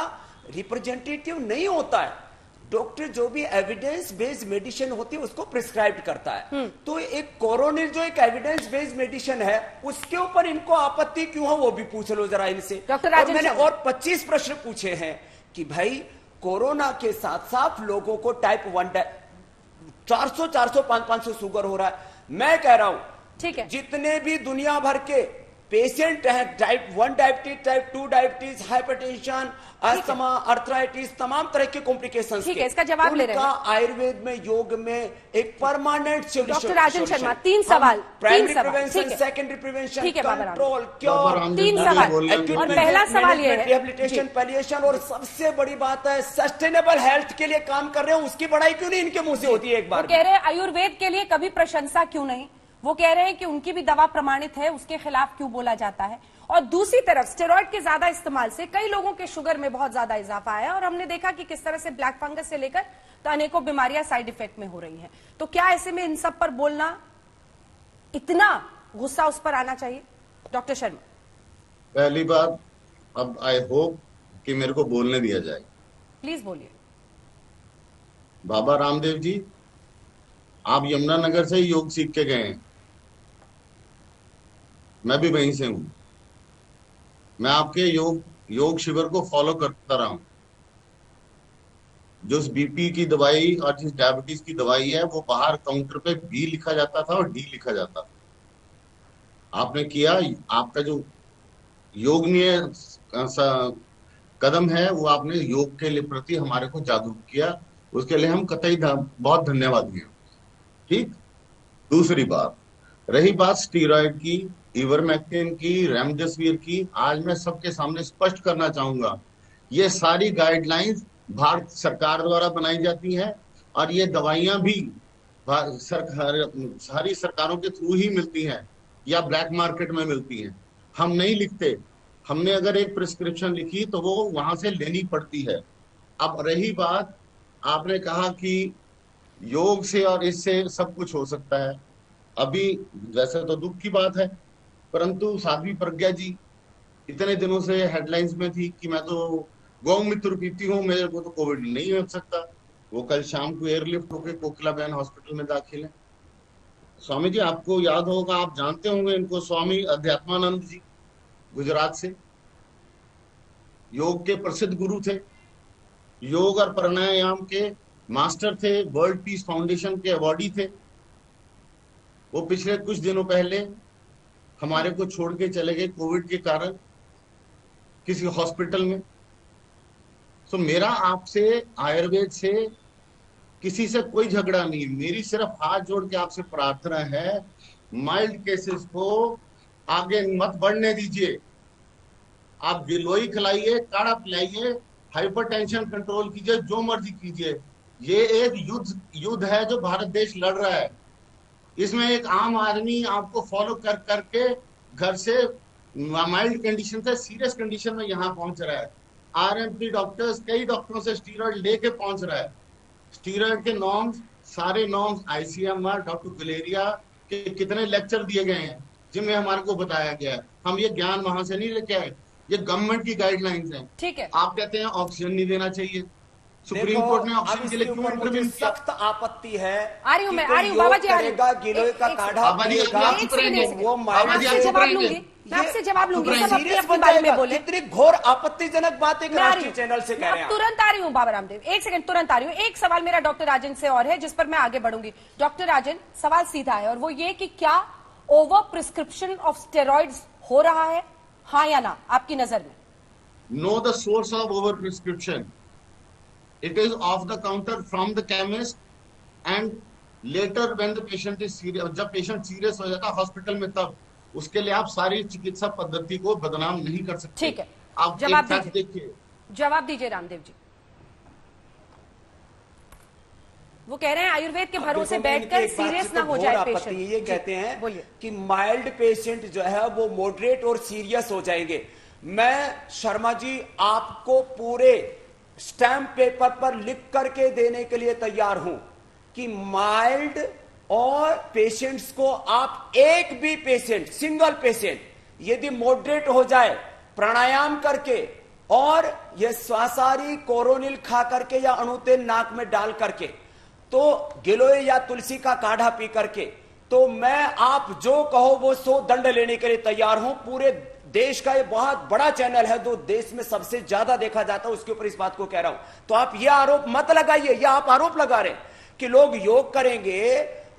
रिप्रेजेंटेटिव नहीं होता है। डॉक्टर जो भी एविडेंस बेस्ड मेडिसिन होती है उसको प्रिस्क्राइब करता है। तो एक कोरोनिल जो एक एविडेंस बेस्ड मेडिसिन है उसके ऊपर इनको आपत्ति क्यों है वो भी पूछ लो जरा इनसे। डॉक्टर और मैंने और 25 प्रश्न पूछे हैं कि भाई कोरोना के साथ साथ लोगों को टाइप 1 400 500 शुगर हो रहा है। मैं कह रहा हूं ठीक है, जितने भी दुनिया भर के पेशेंट हैं, type 1 diabetes, type 2 diabetes, hypertension, asthma, arthritis, तमाम तरह के कॉम्प्लिकेशंस ठीक है, इसका जवाब ले रहे हैं। आयुर्वेद में, योग में एक permanent solution. Doctor Rajan Sharma, 3 सवाल, प्राइमरी 3 सवाल, प्रिवेंशन, ठीक है। सेकेंडरी प्रिवेंशन, ठीक है, बाबा रामदेव। कंट्रोल, क्योर, 3 सवाल। और पहला सवाल ये है, रिहेबिलिटेशन, पैलिएशन, और सबसे बड़ी बात है सस्टेनेबल हेल्थ के लिए काम कर रहे हो, उसकी बढ़ाई क्यों नहीं इनके मुंह से होती है एक बार? कह रहे हैं आयुर्वेद के लिए कभी प्रशंसा क्यों नहीं? वो कह रहे हैं कि उनकी भी दवा प्रमाणित है, उसके खिलाफ क्यों बोला जाता है? और दूसरी तरफ स्टेरॉइड के ज्यादा इस्तेमाल से कई लोगों के शुगर में बहुत ज्यादा इजाफा आया और हमने देखा कि किस तरह से ब्लैक फंगस से लेकर तो अनेकों बीमारियां साइड इफेक्ट में हो रही हैं। तो क्या ऐसे में इन सब पर बोलना, इतना गुस्सा उस पर आना चाहिए? डॉक्टर शर्मा, पहली बात, अब आई होप कि मेरे को बोलने दिया जाए। प्लीज बोलिए। बाबा रामदेव जी, आप यमुनानगर से ही योग सीख के गए हैं, मैं भी वहीं से हूं। मैं आपके योग शिविर को फॉलो करता रहा हूं। जो बीपी की दवाई और जिस डायबिटीज की दवाई है वो बाहर काउंटर पे बी लिखा जाता था और डी लिखा जाता था। आपने किया, आपका जो योगनीय कदम है वो आपने योग के लिए प्रति हमारे को जागरूक किया, उसके लिए हम कतई बहुत धन्यवाद दिए। ठीक। दूसरी बात, रही बात स्टीरॉयड की, इवरमेक्टिन की, रेमडेसिविर की, आज मैं सबके सामने स्पष्ट करना चाहूंगा, ये सारी गाइडलाइंस भारत सरकार द्वारा बनाई जाती है और ये दवाइयां भी सारी सरकारों के थ्रू ही मिलती हैं या ब्लैक मार्केट में मिलती हैं। हम नहीं लिखते, हमने अगर एक प्रिस्क्रिप्शन लिखी तो वो वहां से लेनी पड़ती है। अब रही बात, आपने कहा कि योग से और इससे सब कुछ हो सकता है। अभी वैसे तो दुख की बात है, परंतु साध्वी प्रज्ञा जी इतने दिनों से हेडलाइंस में थी कि मैं तो गौमूत्र पीती हूँ, मेरे को तो कोविड नहीं हो सकता। वो कल शाम को एयरलिफ्ट होकर कोकिला बहन हॉस्पिटल में दाखिल है। स्वामी जी आपको याद होगा, आप जानते होंगे इनको, स्वामी अध्यात्मानंद जी गुजरात से, योग के प्रसिद्ध गुरु थे, योग और प्राणायाम के मास्टर थे, वर्ल्ड पीस फाउंडेशन के अवार्डी थे। वो पिछले कुछ दिनों पहले हमारे को छोड़ के चले गए कोविड के कारण किसी हॉस्पिटल में। तो मेरा आपसे, आयुर्वेद से किसी से कोई झगड़ा नहीं, मेरी सिर्फ हाथ जोड़ के आपसे प्रार्थना है, माइल्ड केसेस को आगे मत बढ़ने दीजिए। आप गिलोई खिलाइए, काढ़ा पिलाइए, हाइपरटेंशन कंट्रोल कीजिए, जो मर्जी कीजिए। ये एक युद्ध है जो भारत देश लड़ रहा है। इसमें एक आम आदमी आपको फॉलो कर करके घर से माइल्ड कंडीशन से सीरियस कंडीशन में यहाँ पहुंच रहा है। आरएमपी डॉक्टर्स कई डॉक्टरों से स्टीरॉयड लेके पहुंच रहा है। स्टीरॉयड के नॉर्म्स, सारे नॉर्म्स आईसीएमआर, डॉक्टर गुलेरिया के कितने लेक्चर दिए गए हैं जिनमें हमारे को बताया गया है। हम ये ज्ञान वहां से नहीं लेके आए, ये गवर्नमेंट की गाइडलाइंस हैं। ठीक है। आप कहते हैं ऑक्सीजन नहीं देना चाहिए, सुप्रीम कोर्ट ने ऑक्सीजन के लिए क्यों इंटरव्यू किया? सख्त आपत्ति है। आ रही हूं मैं, आ रही हूं बाबा जी, आ रही हूं। गिलोय का काढ़ा पिएगा, वो आपसे जवाब लूंगी, मैं आपसे जवाब लूंगी। सब अपने अपने बारे में बोले। कितनी घोर आपत्तिजनक बात एक राष्ट्रीय चैनल से कह रहे हैं। तुरंत आ रही हूँ बाबा रामदेव, एक सेकंड, तुरंत आ रही हूँ। एक सवाल मेरा डॉक्टर राजन से और है जिस पर मैं आगे बढ़ूंगी। डॉक्टर राजन, सवाल सीधा है और वो ये कि क्या ओवर प्रिस्क्रिप्शन ऑफ स्टेरॉइड्स हो रहा है, हाँ या ना, आपकी नजर में? Know the source of over prescription, it is off the counter from the chemist and later when the patient is serious, जब पेशेंट सीरियस हो जाता है हॉस्पिटल में, तब उसके लिए आप सारी चिकित्सा पद्धति को बदनाम नहीं कर सकते। ठीक है, आप जवाब देखिए, जवाब दीजिए रामदेव जी। वो कह रहे हैं आयुर्वेद के भरोसे बैठकर सीरियस ना हो जाए पेशेंट। ये कहते हैं कि माइल्ड पेशेंट जो है वो मॉडरेट और सीरियस हो जाएंगे। मैं शर्मा जी आपको पूरे स्टैम्प पेपर पर लिख करके देने के लिए तैयार हूं कि माइल्ड और पेशेंट्स को आप एक भी पेशेंट, सिंगल पेशेंट यदि मॉडरेट हो जाए प्राणायाम करके और ये स्वासारी कोरोनिल खा करके या अणुतेल नाक में डाल करके, तो गिलोय या तुलसी का काढ़ा पी करके, तो मैं आप जो कहो वो 100 दंड लेने के लिए तैयार हूं। पूरे देश का ये बहुत बड़ा चैनल है, जो देश में सबसे ज्यादा देखा जाता है, उसके ऊपर इस बात को कह रहा हूं। तो आप ये आरोप मत लगाइए, या आप आरोप लगा रहे हैं कि लोग योग करेंगे,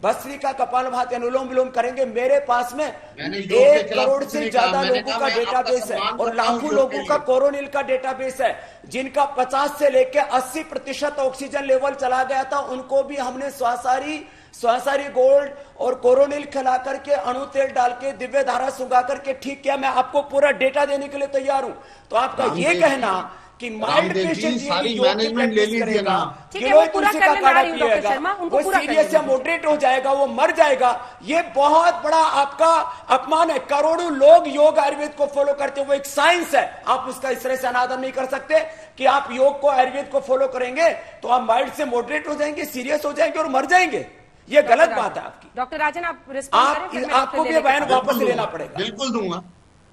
भस्त्रिका, कपालभाति, अनुलोम विलोम करेंगे। मेरे पास में 1 करोड़ से ज्यादा लोगों का डेटाबेस है और लाखों लोगों का कोरोनिल का डेटाबेस है, जिनका 50 से लेकर 80% ऑक्सीजन लेवल चला गया था। उनको भी हमने स्वासारी गोल्ड और कोरोनिल खिला करके, अणु तेल डाल के, दिव्य धारा सुगा करके ठीक किया। मैं आपको पूरा डेटा देने के लिए तैयार हूं। तो आपका ये कहना कि माइल्ड पेशेंट सारी मैनेजमेंट ले लीजिए ना, गिलोय तुलसी का काढ़ा पिएगा, वो सीरियस या मॉडरेट हो जाएगा, वो मर जाएगा। ये बहुत बड़ा आपका अपमान है। करोड़ों लोग योग आयुर्वेद को फॉलो करते हैं, वो एक साइंस है। आप उसका इस तरह से अनादर नहीं कर सकते कि आप योग को, आयुर्वेद को फॉलो करेंगे तो आप माइल्ड से मॉडरेट हो जाएंगे, सीरियस हो जाएंगे और मर जाएंगे। ये गलत बात है आपकी। डॉक्टर राजन, आप रिस्पॉन्ड करें, आपको भी बयान वापस लेना पड़ेगा। बिल्कुल दूंगा,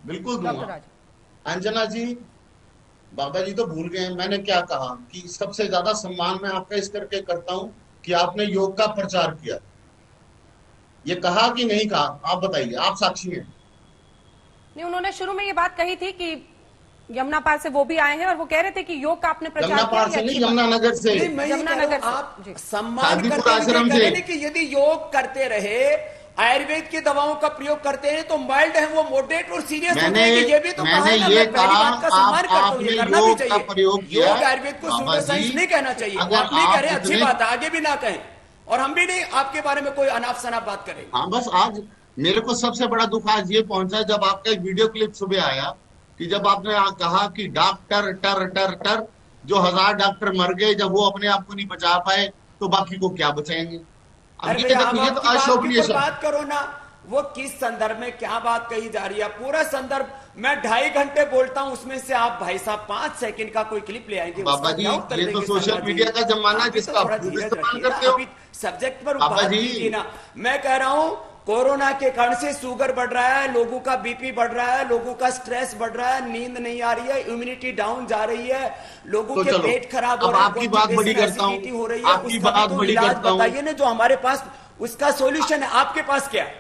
बिल्कुल दूंगा। अंजना जी, बाबा जी तो भूल गए, मैंने क्या कहा कि सबसे ज्यादा सम्मान मैं आपका इस करके करता हूं कि आपने योग का प्रचार किया। ये कहा कि नहीं कहा? आप बताइए, आप साक्षी हैं। नहीं, उन्होंने शुरू में ये बात कही थी कि यमुना पार से वो भी आए हैं और वो कह रहे थे कि योग का आपने प्रचार यमुना पार किया, से ये नहीं, अच्छी यमुनानगर से। नहीं, मैं ये कह रहा हूं, यमुनानगर से। आप जी। सम्मान शादीपुर करते हुए आश्रम कह रहे से। हैं कि यदि योग करते रहे, आयुर्वेद की दवाओं का प्रयोग करते हैं तो माइल्ड है वो मॉडरेट और सीरियस हो जाएंगे। ये भी तो कहा मैंने है ना, ये मैं पहली कहा, बात का सम्मान करता हूं, ये आपने करना भी योग का चाहिए। प्रयोग किया। योग आयुर्वेद को बाबा सूडो साइंस जी, नहीं कहना चाहिए। अगर आप नहीं आप कह रहे, अच्छी इतने- बात है, आगे भी ना कहें और हम भी नहीं आपके बारे में कोई अनाप शनाप बात करें। हाँ, बस आज मेरे को सबसे बड़ा दुख आज ये पहुंचा जब आपका एक वीडियो क्लिप सुबह आया कि जब आपने कहा कि डॉक्टर टर टर टर, जो 1000 डॉक्टर मर गए, जब वो अपने आप को नहीं बचा पाए तो बाकी को क्या बचाएंगे? अब अरे ये भैया, तो आप आपकी बात अशोभनीय के ऊपर सब। बात करो ना, वो किस संदर्भ में क्या बात कही जा रही है, पूरा संदर्भ। मैं 2.5 घंटे बोलता हूं, उसमें से आप भाई साहब 5 सेकंड का कोई क्लिप ले आएंगे। बाबा उसका जी, क्या उत्तर ये तो देंगे सोशल शर्मा जी? मीडिया का जमाना है आप भी जिसका तो थोड़ा आप धीरज इस्तेमाल रखिए ना, करते हो। अभी सब्जेक्ट पर बाबा बात जी। कीजिए ना। मैं कह रहा हूं कोरोना के कारण से शुगर बढ़ रहा है, लोगों का बीपी बढ़ रहा है, लोगों का स्ट्रेस बढ़ रहा है, नींद नहीं आ रही है, इम्यूनिटी डाउन जा रही है, लोगों तो के चलो, पेट खराब हो अब रहा है, आपकी बात बड़ी करता हूं, एसिडिटी हो रही है, आपकी उसका भी बात तो बड़ी इलाज करता हूं। बताइए ना, जो हमारे पास उसका सॉल्यूशन है। आपके पास क्या है?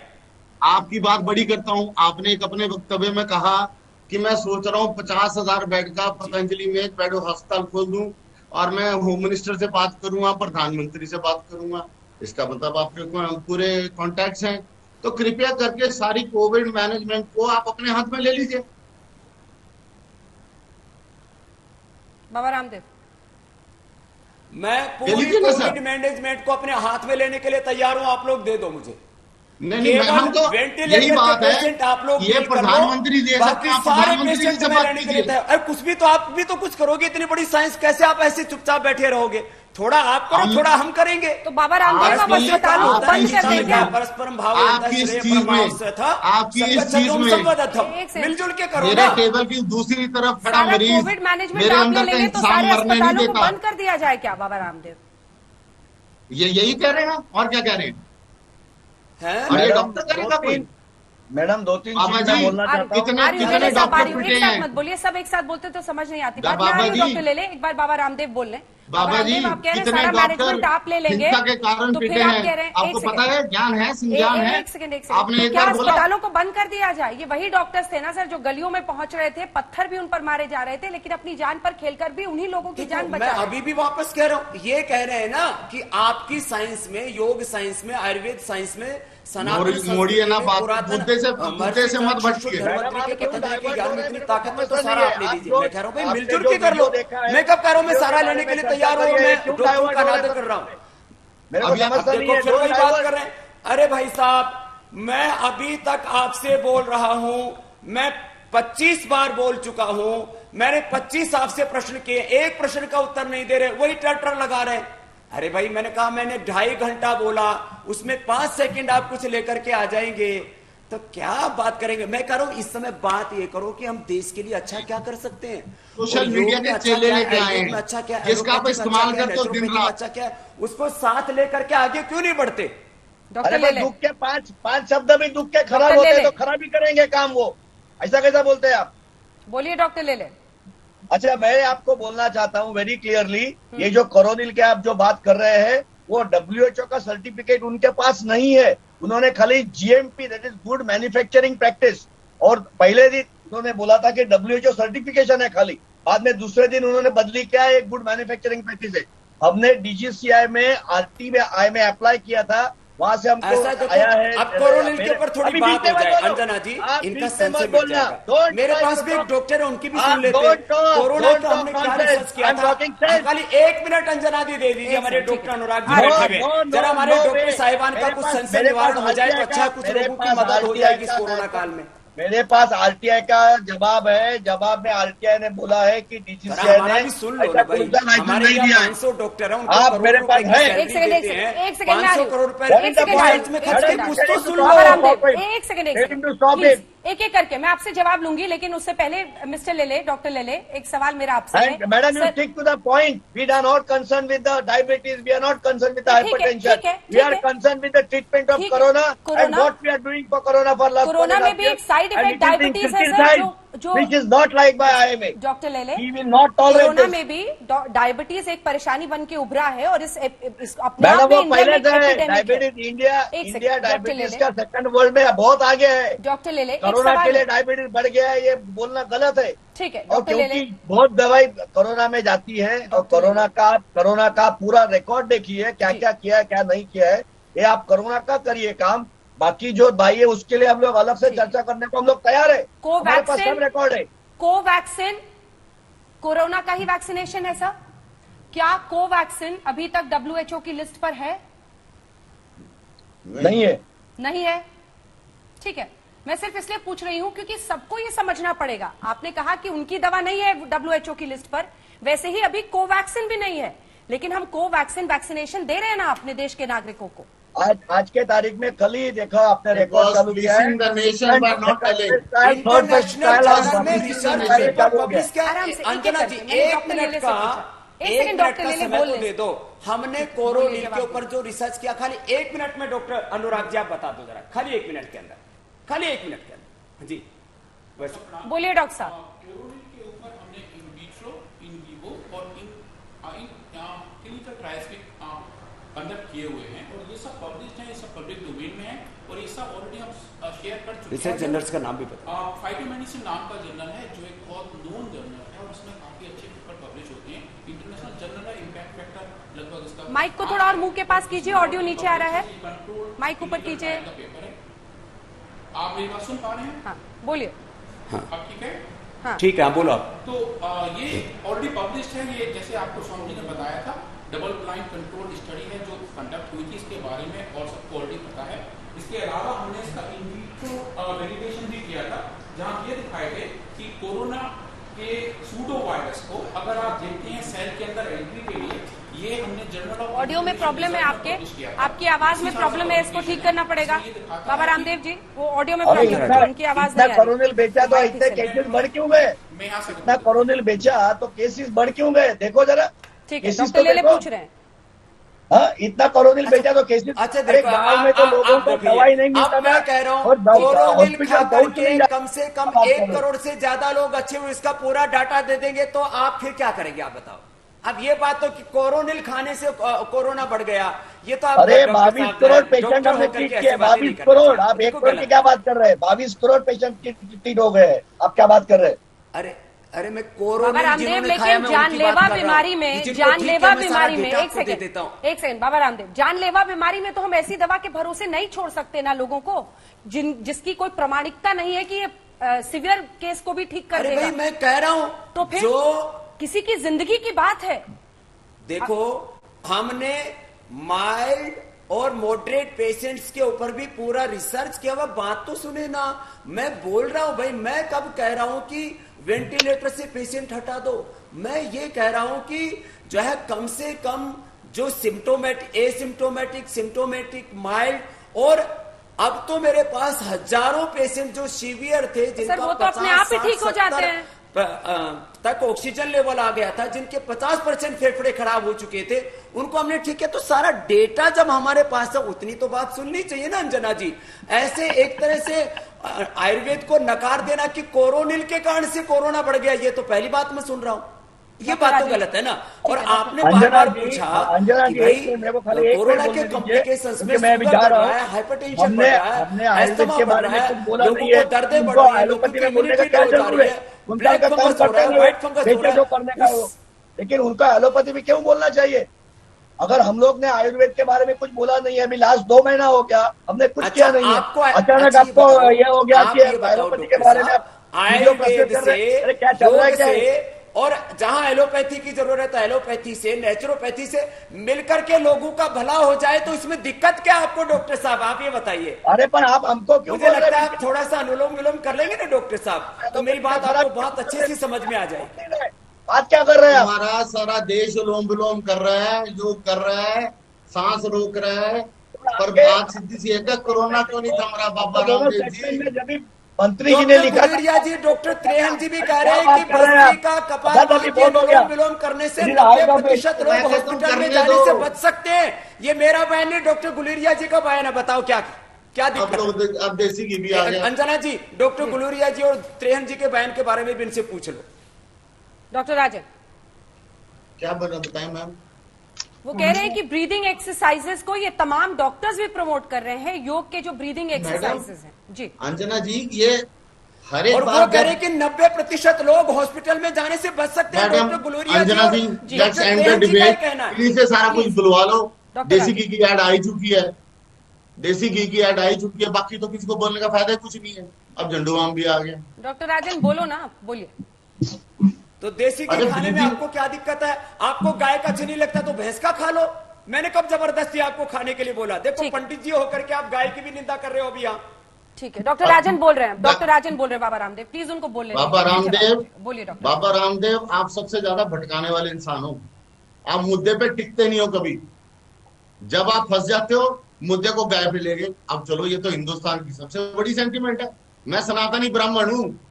आपकी बात बड़ी करता हूं। आपने एक अपने वक्तव्य में कहा कि मैं सोच रहा हूं 50,000 बेड का पतंजलि में बेड अस्पताल खोल दूं और मैं होम मिनिस्टर से बात करूंगा, प्रधानमंत्री से बात करूंगा। इसका मतलब आपके पूरे कॉन्टैक्ट्स हैं, तो कृपया करके सारी कोविड मैनेजमेंट को आप अपने हाथ में ले लीजिए। बाबा रामदेव, मैं पूरी लीजिए ना सर। कोविड मैनेजमेंट को अपने हाथ में लेने के लिए तैयार हूं, आप लोग दे दो मुझे। नहीं, हम तो वेंटिलेटर यही बात के पेशेंट है, आप लोग ये डील कर लो, प्रधानमंत्री दे सकते बाकी हैं, आप सारे प्रधानमंत्री पेशेंट से में बात लेने के लिए कीजिए। अरे कुछ भी तो आप भी तो कुछ करोगे, इतनी बड़ी साइंस कैसे आप ऐसे चुपचाप बैठे रहोगे? थोड़ा आप करो, थोड़ा हम करेंगे। तो बाबा रामदेव अब आपकी- अस्पतालों को आपकी बंद कर दें क्या? परस्परम भाव आपकी इस चीज में, आपकी इस चीज में एक सेकंड। मिलजुल के करो मेरे ना। टेबल की दूसरी तरफ खड़ा सारा मरीज कोविड मैनेजमेंट मेरे आप ले अंदर का लेंगे तो इंसान सारे मरने नहीं अस्पतालों को देता। बंद कर दिया जाए क्या बाबा रामदेव? ये यही कह रहे हैं और क्या कह रहे हैं? हैं? और ये मैडम, डॉक्टर करेगा कोई? मैडम 2-3 बाबा चीज मैं जी, बोलना चाहता हूँ। कितने आ रही हूँ, कितने सब आ डॉक्टर रही हूँ, पिटे एक साथ हैं? मत बोलिए, सब एक साथ बोलते तो समझ नहीं आती बात। बाबा मैं आ रही हूँ, जी, डॉक्टर ले ले, एक बार बाबा रामदेव बोल लें। बाबा जी, रामदेव, आप कह रहे हैं कितने सारा डॉक्टर मैनेजमेंट आप ले लेंगे हिंसा के कारण तो पिटे फिर आप कह रहे हैं? हैं आपको एक पता सेकंड, है, ज्ञान है, संज्ञान है। एक सेकंड आपने तो एक क्या बार बोला अस्पतालों को बंद कर दिया जाए? ये वही डॉक्टर्स थे ना सर जो गलियों में पहुंच रहे थे, पत्थर भी उन पर मारे जा रहे थे, लेकिन अपनी जान पर खेलकर भी उन्हीं लोगों की जान मैं बचा रहे अभी भी वापस कह रहा हूं, ये कह रहे हैं ना कि आपकी साइंस में, योग साइंस में, आयुर्वेद साइंस में, सनातन मोड़ी है ना संस्कृति में, बात, पुरातन मुद्दे से मत भटकिए। धर्मपत्नी के पतंजलि की ज्ञान में इतनी ताकत है तो सारा आप ले लीजिए। मैं कह रहा हूं भाई आपने मिलजुल जो के कर लो। वीडियो देखा है, मैं कब कह रहा हूं मैं सारा वीडियो लेने के लिए बारे में तैयार हूं, चर्चा मैं क्यों डॉक्टरों डाइवर्ट का हो रहे अनादर हैं? कर रहा हूं। मेरे को अभी आप समझता नहीं है, देखो फिर वही बात कर रहे हैं। अरे भाई साहब, मैं अभी तक आपसे बोल रहा हूं, मैं 25 बार बोल चुका हूं, मैंने 25 आपसे प्रश्न किए, एक प्रश्न का उत्तर नहीं दे रहे, वही टर लगा रहे। अरे भाई मैंने कहा, मैंने 2.5 घंटा बोला, उसमें 5 सेकंड आप कुछ लेकर के आ जाएंगे तो क्या बात करेंगे? मैं कह रहा हूं इस समय बात ये करो कि हम देश के लिए अच्छा क्या कर सकते हैं। सोशल और मीडिया योग के में अच्छा चेले क्या है, लेके आए आयुर्वेद में हैं, अच्छा क्या है, जिसका आप एलोपैथिक में इस्तेमाल अच्छा क्या है, करते हो दिन नेचुरोपैथिक में रात। अच्छा क्या है, उसको साथ लेकर के आगे क्यों नहीं बढ़ते? डॉक्टर अरे ले भाई ले। दुख के पांच शब्द भी दुख के खराब डॉक्टर होते ले हैं ले। तो खराब ही करेंगे काम वो। ऐसा कैसा बोलते हैं आप? बोलिए डॉक्टर ले ले। अच्छा, मैं आपको बोलना चाहता हूं वेरी क्लियरली, ये जो कोरोनिल के आप जो बात कर रहे हैं वो WHO का सर्टिफिकेट उनके पास नहीं है। उन्होंने खाली GMP, that is good manufacturing practice, और पहले दिन उन्होंने बोला था कि WHO सर्टिफिकेशन है खाली, बाद में दूसरे दिन उन्होंने बदली किया है, एक गुड मैन्युफैक्चरिंग प्रैक्टिस है। हमने DGCI में RTI में अप्लाई किया था, वहां से हमको ऐसा देखो, आया है। अब कोरोनिल के ऊपर थोड़ी अभी बात बीच में हो जाए, मत बोलो। अंजना जी, आप इनका बीच में संशय मत मिट बोलना। जाएगा। Don't मेरे try पास to भी एक talk. डॉक्टर है, उनकी भी आप सुन लेते हैं। don't talk, कोरोना don't का talk हमने क्या nonsense. रिसर्च किया I'm था? talking sense. खाली 1 मिनट अंजना दी दे दीजिए, हमारे ठीक है। डॉक्टर अनुराग जी हाँ, बैठे no, हुए, no, जरा हमारे no डॉक्टर way. साहिबान का मेरे कुछ पास- संशय मेरे निवारण पास हो जाए तो RTI अच्छा, का- कुछ मेरे लोगों की पास मदद हो RTI जाएगी इस का कोरोना है। काल में। मेरे पास RTI का जवाब है, जवाब में RTI ने बोला है कि जरा DGCI हमारा ने भी सुन लो ऐसा ना भाई, कोई लाइसेंस हमारे नहीं यहाँ दिया है। 500 डॉक्टर हैं, उनको आप करोड़ों मेरे रुपए पास की है। सैलरी एक सेकंड, देते हैं, एक सेकंड में आ 500 रही करोड़ हूँ। रुपए एक सेकंड में आ रही रिसर्च में हूँ, खर्च एक के सेकंड। कुछ तो सुन लो। Baba Ramdev, Stop it. एक सेकंड, एक Let him to second stop please, it. एक करके मैं आपसे जवाब लूंगी, लेकिन उससे पहले मिस्टर ले ले, डॉक्टर ले ले, एक सवाल मेरा आपसे है। And madam, you sir- stick to the point. We are not concerned with the diabetes. We are not concerned with the ठीक है, hypertension. ठीक है, We are ठीक है। concerned with the treatment of ठीक है, corona and corona- what we are doing for corona for last corona 1.5 में भी एक years. Side And effect it is diabetes है सर, insecticide. जो जो which is not like by IMA. Doctor लेले, He will not tolerate corona this. में भी diabetes एक परेशानी बन के उभरा है और इस अपने आप मैडम में वो पहले endemic से है epidemic है। डायबिटीज इंडिया एक सेकंड, इंडिया डॉक्टर डायबिटीज लेले। का सेकंड वर्ल्ड में बहुत आगे है। डॉक्टर लेले, एक कोरोना सवाल के लिए है। डायबिटीज बढ़ गया है ये बोलना गलत है। ठीक है और डॉक्टर लेले, क्योंकि बहुत दवाई कोरोना में जाती है और डॉक्टर कोरोना का पूरा रिकॉर्ड देखिए क्या क्या किया है क्या नहीं किया है। ये आप कोरोना का करिए काम, बाकी जो भाई है उसके लिए हम लोग अलग से चर्चा करने को हम लोग तैयार है। हमारे पास सब रिकॉर्ड है। कोवैक्सीन कोरोना का ही वैक्सीनेशन है सर? क्या कोवैक्सीन अभी तक WHO की लिस्ट पर है? नहीं है। नहीं है। ठीक है, मैं सिर्फ इसलिए पूछ रही हूं क्योंकि सबको ये समझना पड़ेगा। आपने कहा कि उनकी दवा नहीं है WHO की लिस्ट पर, वैसे ही अभी कोवैक्सीन भी नहीं है, लेकिन हम कोवैक्सीन वैक्सीनेशन दे रहे हैं ना अपने देश के नागरिकों को। आज के तारीख में कल ही देखा आपने रिकॉर्ड चालू किया है। इंटरनेशनल जर्नल में रिसर्च पेपर पब्लिश किया। आराम से, अंजना जी, मैंने एक डॉक्टर लेले मिनट से का पूछा। एक एक सेकंड मिनट डॉक्टर का लेले समय बोलने तो दे दो। हमने कोरोनिल के ऊपर जो रिसर्च किया, खाली 1 मिनट में डॉक्टर अनुराग जी आप बता दो जरा, खाली 1 मिनट के अंदर, खाली 1 मिनट के अंदर जी बस। बोलिए डॉक्टर साहब। कोरोनिल के ऊपर हमने इन विट्रो, इन विवो और इन क्लिनिकल ट्रायल्स के कंडक्ट किए हुए हैं और ये सब पब्लिश है, ये सब पब्लिक डोमेन में है और ये सब ऑलरेडी हम शेयर कर चुके हैं। रिसर्च जर्नल्स का नाम भी बता। फाइटोमेडिसिन नाम का जर्नल है जो एक बहुत नोन जर्नल है और उसमें काफी अच्छे पेपर पब्लिश होते हैं। इंटरनेशनल जर्नल है, इम्पैक्ट फैक्टर लगभग इसका। माइक को थोड़ा और मुंह के पास कीजिए, ऑडियो नीचे आ रहा है, माइक ऊपर कीजिए। पेपर है, आप मेरी बात सुन पा रहे हैं? हाँ बोलिए। अब ठीक है? हाँ ठीक है, बोलो आप। तो ये ऑलरेडी पब्लिश्ड है। ये जैसे आपको स्वामी ने बताया था, डबल ब्लाइंड कंट्रोल स्टडी है जो कंडक्ट हुई थी इसके बारे में और सबको ऑलरेडी पता है। इसके अलावा हमने इसका इन विट्रो वेलिडेशन भी किया था, जहां ये दिखाए थे कि कोरोना के सूडो वायरस को अगर आप देखते हैं सेल के अंदर एंट्री के लिए, ये हमने जर्नल ऑफ ऑडियो में प्रॉब्लम है आपकी आवाज में प्रॉब्लम है, इसको ठीक करना पड़ेगा। बाबा रामदेव जी, वो ऑडियो में प्रॉब्लम है, उनकी आवाज नहीं आ रही। कोरोनिल बेचा तो इतने केसेस बढ़ क्यों गए? मैं यहाँ से इतना कोरोनिल बेचा तो केसेस बढ़ क्यों गए? देखो जरा। ठीक है, केसेस डॉक्टर तो लेले देखो। पूछ रहे हैं। हाँ, इतना कोरोनिल बेचा तो केसेस। अच्छा अरे देखो, गाँव में तो लोगों को दवाई नहीं मिलता। अब मैं कह रहा हूँ और कोरोनिल हॉस्पिटल खा पहुंच नहीं करके जाता। कम से कम बात 1 करो। करोड़ से ज्यादा लोग अच्छे हुए, इसका पूरा डाटा दे देंगे तो आप फिर क्या करेंगे, आप बताओ। अब ये बात तो कि कोरोनिल खाने से कोरोना बढ़ गया, ये तो आप अरे डॉक्टर 22 साहब, करोड़ डॉक्टर पेशेंट हमने होकर ट्रीट के किए। ऐसी बातें नहीं 22 करना करोड़। चाहिए। आप 1 बिल्कुल करोड़ की गलत। क्या बात कर रहे हैं? 22 करोड़ पेशेंट ट्रीट हो गए हैं। आप क्या बात कर रहे हैं? अरे मैं बाबा कोरोनिल रामदेव, जिन्होंने खाया, लेकिन मैं उनकी बात जानलेवा कर रहा हूं। बीमारी में, जिनको ठीक जानलेवा है, मैं सारा बीमारी में, डेटा एक आपको दे देता हूं। सेकंड बाबा रामदेव, जानलेवा बीमारी में तो हम ऐसी दवा के भरोसे नहीं छोड़ सकते ना लोगों को, जिसकी कोई प्रमाणिकता नहीं है कि ये सिवियर केस को भी ठीक कर अरे देगा। भाई मैं कह रहा हूं तो फिर जो किसी की जिंदगी की बात है। देखो, हमने माइल्ड और मॉडरेट पेशेंट्स के ऊपर भी पूरा रिसर्च किया हुआ। बात तो सुने ना, मैं बोल रहा हूं भाई, मैं कब कह रहा हूं कि वेंटिलेटर से पेशेंट हटा दो। मैं ये कह रहा हूं कि जो है कम से कम जो सिम्टोमेटिक, एसिम्टोमेटिक, सिम्टोमेटिक, माइल्ड, और अब तो मेरे पास हजारों पेशेंट जो सीवियर थे, जिनका सर वो तो अपने आप ही ठीक हो जाते हैं तक ऑक्सीजन लेवल आ गया था, जिनके 50% फेफड़े खराब हो चुके थे, उनको हमने ठीक है। तो सारा डेटा जब हमारे पास है, उतनी तो बात सुननी चाहिए ना अंजना जी। ऐसे एक तरह से आयुर्वेद को नकार देना कि कोरोनिल के कारण से कोरोना बढ़ गया, ये तो पहली बात मैं सुन रहा हूं। ये बात तो गलत है ना। और आपने बार बार पूछा कि भाई कोरोना के कॉम्प्लिकेशंस में शुगर बढ़ रहा है, हाइपरटेंशन बढ़ रहा है, अस्थमा बढ़ रहा है, लोगों को दर्दें बढ़ रही है, लोगों की इम्यूनिटी लो जा रही है, ब्लैक फंगस हो रहा है, व्हाइट फंगस हो रहा है। लेकिन उनका एलोपैथी भी क्यों बोलना चाहिए? अगर हम लोग ने आयुर्वेद के बारे में कुछ बोला नहीं है, अभी लास्ट 2 महीना हो गया, हमने कुछ किया नहीं है, अचानक आपको ये हो गया कि एलोपैथी के बारे में आयुर्वेद से, क्या चल रहा है, क्या से, और जहां एलोपैथी की जरूरत है, एलोपैथी से, नेचुरोपैथी से मिलकर के लोगों का भला हो जाए, तो इसमें दिक्कत क्या आपको डॉक्टर साहब, आप ये बताइए। अरे पर आप हमको क्यों? मुझे लगता है आप थोड़ा सा अनुलोम विलोम कर लेंगे ना डॉक्टर साहब, तो मेरी बात आपको बहुत अच्छे से समझ में आ जाएगी। बात क्या कर रहे हैं? हमारा सारा देश अनुलोम विलोम कर रहा है, योग कर रहा है, सांस रोक रहा है, पर बात सीधी सी है, कोरोना क्यों नहीं थम रहा बाबा रामदेव जी? मंत्री जी ने लिखा, गुलेरिया जी, डॉक्टर त्रेहन जी भी कह रहे हैं कि बस्ती का कपालभाति के अनुलोम विलोम करने से 90% लोग हॉस्पिटल में जाने से बच सकते हैं। ये मेरा बयान नहीं, डॉक्टर गुलेरिया जी का बयान है। बताओ क्या क्या अब दिक्कत है? तो अब देसी घी भी आ गया। अंजना जी, डॉक्टर गुलूरिया जी और त्रेहन जी के बयान के बारे में भी इनसे पूछ लो। डॉक्टर राजन, क्या बताएं मैम? वो कह रहे हैं कि ब्रीदिंग एक्सरसाइजेस को ये तमाम डॉक्टर्स भी प्रमोट कर रहे हैं, योग के जो ब्रीदिंग एक्सरसाइजेस हैं। जी अंजना जी, ये हर एक और वो कह रहे हैं कि 90% लोग हॉस्पिटल में जाने से बच सकते हैं। मैडम डॉक्टर गुलूरिया अंजना जी जी, और let's doctor and the Trehan ji का ये डिबेट। कहना है। प्लीज से सारा कुछ बुलवा लो। डॉक्टर देसी घी की ऐड आई चुकी है, देसी घी की ऐड आई चुकी है, बाकी तो किसी को बोलने का फायदा कुछ नहीं है। अब झंडूबाम भी आ गया। डॉक्टर राजन बोलो ना, बोलिए। तो देसी घी अरे खाने में दीदी- आपको क्या दिक्कत है? आपको गाय का अच्छा नहीं लगता तो भैंस का खा लो। मैंने कब जबरदस्ती आपको खाने के लिए बोला? देखो ठीक। पंडित जी होकर के आप गाय की भी निंदा कर रहे हो अभी यहाँ। ठीक है, डॉक्टर राजन बोल रहे हैं, डॉक्टर राजन बोल रहे हैं। बाबा रामदेव प्लीज उनको बोलने दीजिए। बाबा रामदेव, बोलिए डॉक्टर। बाबा रामदेव, आप सबसे ज्यादा भटकाने वाले इंसान हो। आप मुद्दे पे टिकते नहीं हो कभी। जब आप फंस जाते हो, मुद्दे को गायब ले गए। अब चलो, ये तो हिंदुस्तान की सबसे बड़ी सेंटिमेंट है। मैं सनातनी ब्राह्मण हूं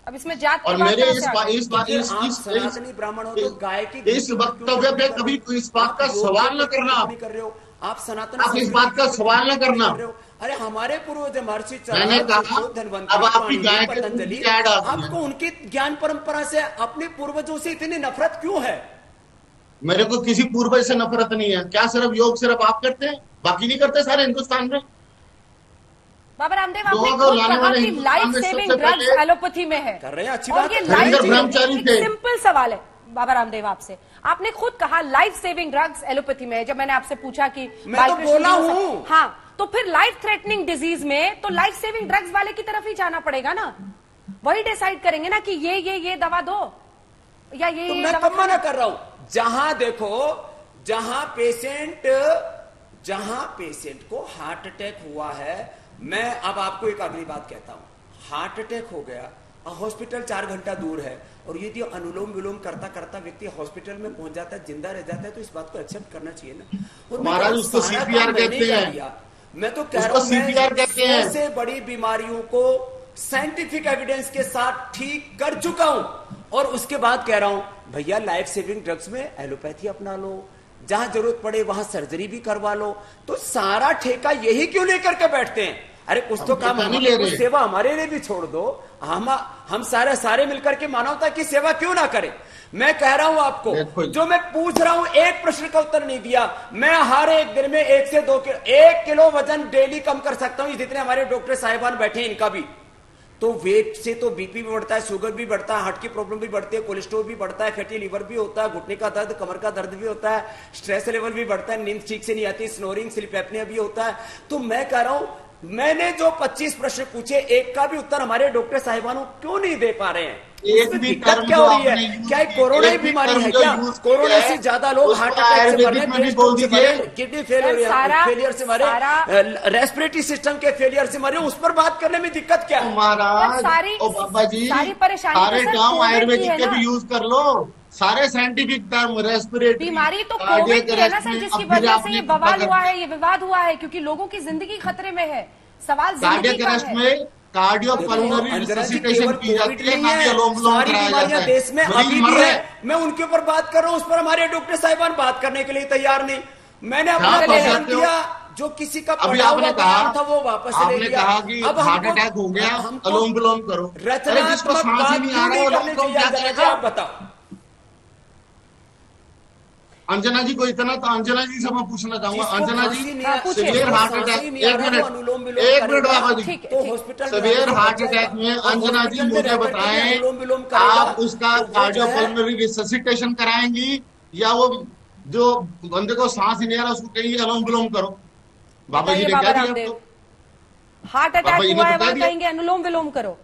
अब इसमें जात की और बात मेरे कहाँ इस से आ गई? आप सनातनी ब्राह्मण हो तो गाय की इस वक्तव्य पे कभी इस बात का सवाल न करना। नहीं कर रहे हो आप सनातन आप इस बात का सवाल न करना। कर रहे हो। अरे हमारे पूर्वज महर्षि मैंने कहा, अब आपकी गाय के दूध की ऐड आ गई है। आपको उनकी ज्ञान परंपरा से अपने पूर्वजों से इतनी नफरत क्यों है? मेरे को किसी पूर्वज से नफरत नहीं है। क्या सिर्फ योग सिर्फ आप करते हैं, बाकी नहीं करते सारे हिंदुस्तान में? बाबा रामदेव आपने लोगों को खुद लाने कहा वाले कि हिंदुस्तान लाइफ में सेविंग सबसे ड्रग्स पहले एलोपैथी में है। कर रहे हैं, अच्छी और बात ये है। लाइफ धर्मेंद्र ब्रह्मचारी थे। सिंपल सवाल है बाबा रामदेव आपसे। आपने खुद कहा लाइफ सेविंग ड्रग्स एलोपैथी में है। जब मैंने आपसे पूछा कि मैं तो बालकृष्ण बोला जी हो हूं। हाँ, तो फिर लाइफ थ्रेटनिंग डिजीज में तो लाइफ सेविंग ड्रग्स वाले की तरफ ही जाना पड़ेगा ना। वही डिसाइड करेंगे ना कि ये दवा दो या ये तो ये मैं दवा कब मना कर रहा हूं? जहां देखो, जहां पेशेंट को हार्ट अटैक हुआ है, मैं अब आपको एक अगली बात कहता हूं। हार्ट अटैक हो गया, हॉस्पिटल 4 घंटा दूर है, और यदि अनुलोम विलोम करता करता व्यक्ति हॉस्पिटल में पहुंच जाता है, जिंदा रह जाता है, तो इस बात को एक्सेप्ट करना चाहिए ना। और मैं महाराज, तो उसको सारा CPR काम मैंने कहते कर हैं। लिया। मैं तो कह उसको रहा हूं, CPR कहते हैं। सबसे बड़ी बीमारियों को साइंटिफिक एविडेंस के साथ ठीक कर चुका हूं, और उसके बाद कह रहा हूं भैया लाइफ सेविंग ड्रग्स में एलोपैथी अपना लो, जहां जरूरत पड़े वहां सर्जरी भी करवा लो। तो सारा ठेका यही क्यों लेकर के बैठते हैं? अरे कुछ तो काम नहीं ले रहे। सेवा हमारे लिए भी छोड़ दो। हम सारे मिलकर के मानवता की सेवा क्यों ना करें? मैं कह रहा हूं आपको, देखो, जो मैं पूछ रहा हूं, एक प्रश्न का उत्तर नहीं दिया। मैं हर एक दिन में 1 से 2 किलो 1 किलो वजन डेली कम कर सकता हूं। जितने हमारे डॉक्टर साहिबान बैठे हैं इनका भी। तो वेट से तो बीपी भी बढ़ता है, शुगर भी बढ़ता है, हार्ट की प्रॉब्लम भी बढ़ती है, कोलेस्ट्रॉल भी बढ़ता है, फैटी लीवर भी होता है, घुटने का दर्द, कमर का दर्द भी होता है, स्ट्रेस लेवल भी बढ़ता है, नींद ठीक से नहीं आती, स्नोरिंग, स्लीप एपनिया भी होता है। तो मैं कह रहा हूं, मैंने जो 25 प्रश्न पूछे, एक का भी उत्तर हमारे डॉक्टर साहिबान क्यों नहीं दे पा रहे हैं? एक भी दिक्कत टर्म क्या जो हो रही आपने है? यूज क्या ये की, कोरोना ही एक भी बीमारी टर्म है जो क्या? यूज कोरोना किया से है, ज्यादा लोग उसको हार्ट अटैक से मर आयुर्वेदिक रहे में भी हैं, बोल से मर रहे हैं, दीजिए। किडनी सारा- फेलियर से मरे, रेस्पिरेटरी सिस्टम के फेलियर से मरे। उस पर बात करने में दिक्कत क्या है? महाराज सारी- ओ बाबा जी, सारी परेशानी तो सारे सर गांव कोविड की आयुर्वेदिक है के ना। भी यूज कर लो। सारे साइंटिफिक टर्म, रेस्पिरेटरी, बीमारी तो कोविड की है ना सर, जिसकी वजह से ये बवाल हुआ है, ये विवाद हुआ है, क्योंकि लोगों की जिंदगी खतरे में है। सवाल जिंदगी कार्डियक का अरेस्ट है। में कार्डियो पल्मोनरी अंजना जी, रिससिटेशन केवल की जाती कोविड है, नहीं ना कि है, अनुलोम विलोम सारी कराया बीमारियां जाता है। देश में मरीज अभी मर भी रहे है। हैं। मैं उनके ऊपर बात कर रहा हूं, उस पर हमारे डॉक्टर साहिबान बात करने के लिए तैयार नहीं। मैंने अपना क्या बयान फंसाते हो? दिया, जो किसी का अभी पढ़ा आपने हुआ कहा, बयान था वो वापस ले आपने लिया। कहा कि अब हार्ट हमको- अटैक हो गया, हमको अनुलोम विलोम करो। अरे जिसको रचनात्मक सांस बात ही नहीं आ क्यों रहा नहीं वो करनी अनुलोम चाहिए? क्या अंजना जी, करेगा? आप बताओ। अंजना जी को इतना तो अंजना जी से मैं पूछना चाहूंगा। जिसको अंजना खांसी जी, नहीं आ- पूछिए। सीवियर हार्ट सांस ही अटैक, नहीं आ एक रहा, वो अनुलोम मिनट विलोम करेगा। बाबा जी, ठीक है, तो ठीक। हॉस्पिटल में सीवियर रहकर हार्ट बच अटैक जाएगा। में और अंजना जी हॉस्पिटल में मुझे रहकर के बताएं, अनुलोम विलोम करेगा, आप उसका तो वो जो कार्डियो है- पल्मोनरी रिससिटेशन कराएंगी, या वो जो बंदे को सांस ही नहीं आ रहा उसको कहेंगे अनुलोम विलोम करो? बाबा जी बताइए ने बाबा क्या दिया रामदेव, आपको? हार्ट बाबा अटैक जी ने हुआ है, बता वहां दिया। कहेंगे अनुलोम विलोम करो।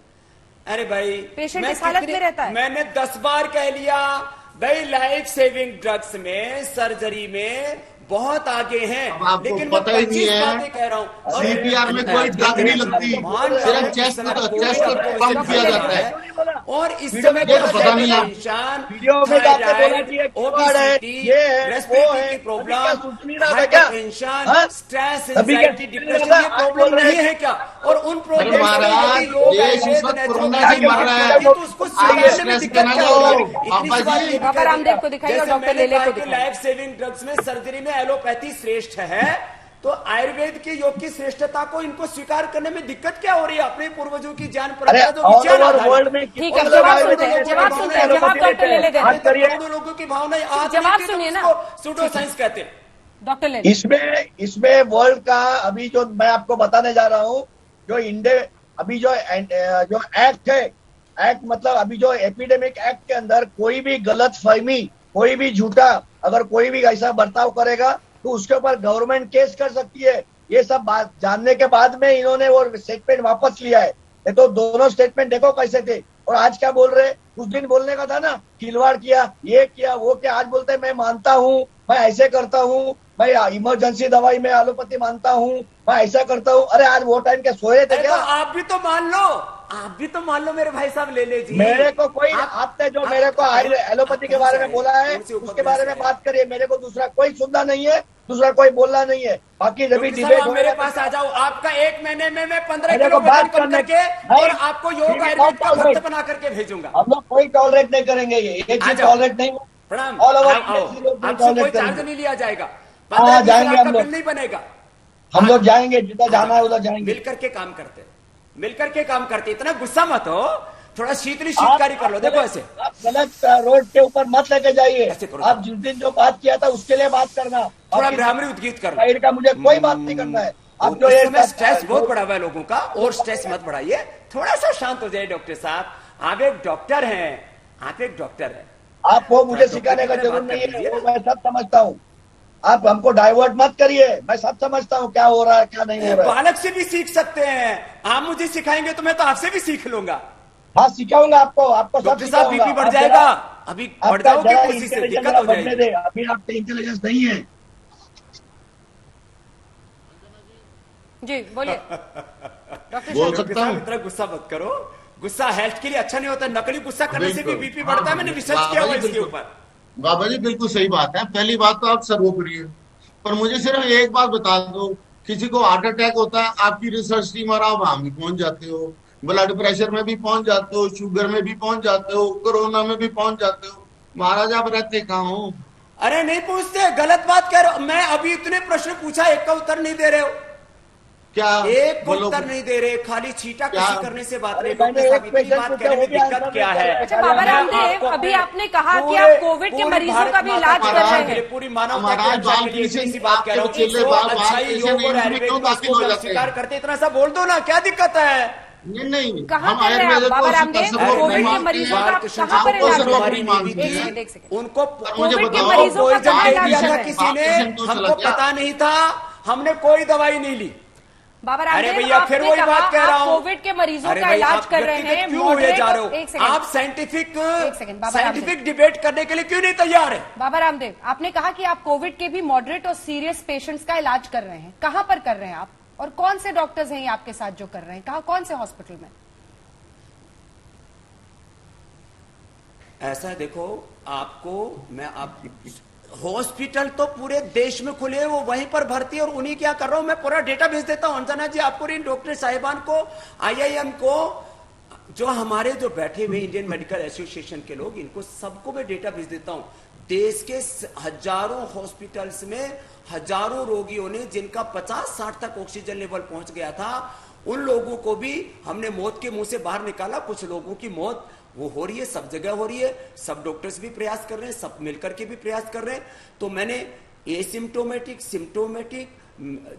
अरे भाई, पेशेंट मैं इस हालत कितनी- में रहता है। मैंने 10 बार कह लिया भाई, लाइफ सेविंग ड्रग्स में, सर्जरी में बहुत आगे हैं, अब आपको लेकिन मैं पता ही नहीं 25 है। बातें कह रहा हूं। और CPR में कोई ड्रग नहीं लगती, सिर्फ चेस्ट पंप किया जाता है। और इस समय ये तो पता नहीं है। टेंशन, वीडियो में जाके बोला कि ये कीवर्ड है, ओबेसिटी, ये है, वो रेस्पिरेटरी है, की अभी प्रॉब्लम, क्या सुन नहीं रहा था क्या? हाइपरटेंशन, हाँ? स्ट्रेस, अभी क्या एंजाइटी, सुन नहीं डिप्रेशन, रहा ये था? आज प्रॉब्लम बोल रहे नहीं है क्या? और उन अरे प्रॉब्लम महाराज, देश इस वक्त कोरोना से मर रहा है। तो उसको आप स्ट्रेस पे ना जाओ। पापा जी, बाबा रामदेव को दिखाइए और डॉक्टर लेले को दिखाइए। लाइफ सेविंग ड्रग्स में सर्जरी में एलोपैथी श्रेष्ठ है, तो आयुर्वेद के योग की श्रेष्ठता को इनको स्वीकार करने में दिक्कत क्या हो रही है? अपने पूर्वजों की ज्ञान परंपरा जो विचार वर्ल्ड में ठीक है, जवाब सुनते हैं, जवाब डॉक्टर ले लेते हैं। करोड़ों लोगों की भावना जवाब सुनिए ना। सूडो साइंस कहते हैं डॉक्टर ले। इसमें वर्ल्ड का अभी जो मैं आपको बताने जा रहा हूँ, जो इंडिया अभी जो एक्ट है, एक्ट मतलब अभी जो एपिडेमिक एक्ट के अंदर कोई भी गलत फहमी, कोई भी झूठा अगर कोई भी ऐसा बर्ताव करेगा तो उसके ऊपर गवर्नमेंट केस कर सकती है। ये सब बात जानने के बाद में इन्होंने वो स्टेटमेंट वापस लिया है। ये तो दोनों स्टेटमेंट देखो कैसे थे, और आज क्या बोल रहे? कुछ दिन बोलने का था ना, खिलवाड़ किया, ये किया, वो किया। आज बोलते हैं मैं मानता हूँ, मैं ऐसे करता हूँ, मैं इमरजेंसी दवाई में एलोपैथी मानता हूँ, मैं ऐसा करता हूँ। अरे आज वो टाइम के सोए थे क्या? आप भी तो मान लो, आप भी तो मान लो मेरे भाई साहब, ले लीजिए। मेरे को कोई आपने जो मेरे को एलोपैथी के बारे में बोला है उसके बारे में बात करिए। मेरे को दूसरा कोई सुनना नहीं है, दूसरा कोई बोलना नहीं है। बाकी जब भी डिबेट मेरे पास आ जाओ, आपका 1 महीने में मैं 15 मेरे किलो को बात वजन कम करने करके और आपको योग आयुर्वेद का भक्त बना करके भेजूंगा। हम लोग कोई टॉलरेट नहीं करेंगे, ये चीज टॉलरेट नहीं। प्रणाम, ऑल ओवर आपसे कोई चार्ज नहीं लिया जाएगा। हाँ, जाएंगे हम लोग, नहीं बनेगा। हम लोग जाएंगे, जितना जाना है उधर जाएंगे। मिलकर के काम करते, मिलकर के काम करते। इतना गुस्सा मत हो, थोड़ा शीतली शीतकारी कर लो। देखो ऐसे आप गलत रोड के ऊपर मत लेके जाइए। ऐसे करो। आप जिस दिन जो बात किया था उसके लिए बात करना, थोड़ा भ्रामरी उद्गीत कर लो। साइड का मुझे कोई बात नहीं करना है। अब जो ये स्ट्रेस बहुत बढ़ा हुआ है लोगों का, और स्ट्रेस मत बढ़ाइए, थोड़ा सा शांत हो जाए। डॉक्टर साहब, आप एक डॉक्टर हैं, आप एक डॉक्टर हैं, आपको मुझे सिखाने का जरूरत नहीं है, वो मैं सब समझता हूँ। आप हमको डाइवर्ट मत करिए, मैं सब समझता हूँ क्या हो रहा है क्या नहीं हो रहा है। बालक से भी सीख सकते हैं, आप मुझे सिखाएंगे तो मैं तो आपसे भी सीख लूंगा। हाँ, सिखाऊंगा आपको, आपको सब डॉक्टर साहब सिखाऊंगा। बीपी बढ़ जाएगा, अभी बढ़ जाओगे कोशिश से दिक्कत हो बढ़ने जाएगी। दे, अभी आपके इंटेलिजेंस नहीं है। जी बोलिए डॉक्टर बोल शर्मा। सकता हूँ? इतना गुस्सा मत करो, गुस्सा हेल्थ के लिए अच्छा नहीं होता। नकली गुस्सा करने से भी बीपी बढ़ता है, मैंने रिसर्च किया हुआ इसके ऊपर। बाबा जी बिल्कुल सही बात है। पहली बात तो आप सर्वोपरि है, पर मुझे सिर्फ एक बात बता दो, किसी को हार्ट अटैक होता है, आपकी रिसर्च टीम और आप वहां भी पहुंच जाते हो, ब्लड प्रेशर में भी पहुंच जाते हो, शुगर में भी पहुंच जाते हो, कोरोना में भी पहुंच जाते हो। महाराज आप रहते कहाँ हो? अरे नहीं पूछते, गलत बात कह रहे हो। मैं अभी इतने प्रश्न पूछा, एक का उत्तर नहीं दे रहे हो। क्या एक को बोलो? उत्तर नहीं दे रहे, खाली छीटा क्या? कसी करने से बात नहीं। मैंने डॉक्टर साहब, एक इतनी क्वेश्चन बात पूछा, कहने में वो भी दिक्कत आंसर क्या नहीं है? कर अच्छा बाबा रामदेव, अभी आपने कहा कि आप कोविड के मरीजों का भी इलाज कर रहे हैं। पूरी मानवता की रक्षा के लिए इतनी सी बात कह रहा हूँ। अच्छाई योग और आयुर्वेद को स्वीकार करते, इतना सा बोल दो ना, क्या दिक्कत है? नहीं, कहाँ हम कर रहे हैं आप आयुर्वेद बाबा को रामदेव? कोविड के मरीजों का आप कहाँ पर इलाज कर रहे हैं? एक सेकंड, एक सेकंड। उनको मुझे कोविड के बताओ, मरीजों का कहाँ कोई इलाज कर दिया रहे हैं? किसी ने, हमको पता नहीं था, हमने कोई दवाई नहीं ली। बाबा अरे रामदेव, भैया फिर आपने वही कहा बात कह रहा आप हूँ, कोविड के मरीजों अरे का भाई, इलाज आप कर रहे व्यक्तिगत हैं, क्यों हुए जा रहे हो? एक सेकंड, आप एक सेकंड, बाबा साइंटिफिक डिबेट करने के लिए क्यों नहीं तैयार है? बाबा रामदेव, आपने कहा कि आप कोविड के भी मॉडरेट और सीरियस पेशेंट्स का इलाज कर रहे हैं। कहां पर कर रहे हैं आप, और कौन से डॉक्टर्स हैं ये आपके साथ जो कर रहे हैं? कहां, कौन से हॉस्पिटल में? ऐसा देखो, आपको मैं आप हॉस्पिटल तो पूरे देश में खुले हैं, वो वहीं पर भर्ती है, और उन्हीं क्या कर रहा हूं मैं, पूरा डेटा भेज देता हूं अंजना जी आपको, इन डॉक्टर साहिबान को, IIM को, जो हमारे जो बैठे हुए इंडियन मेडिकल एसोसिएशन के लोग, इनको सबको मैं डेटा भेज देता हूं। देश के हजारों हॉस्पिटल्स में हजारों रोगियों ने, जिनका 50-60 तक ऑक्सीजन लेवल पहुंच गया था, उन लोगों को भी हमने मौत के मुंह से बाहर निकाला। कुछ लोगों की मौत वो हो रही है, सब जगह हो रही है, सब डॉक्टर्स भी प्रयास कर रहे हैं, सब मिलकर के भी प्रयास कर रहे हैं। तो मैंने एसिम्टोमेटिक, सिम्टोमेटिक,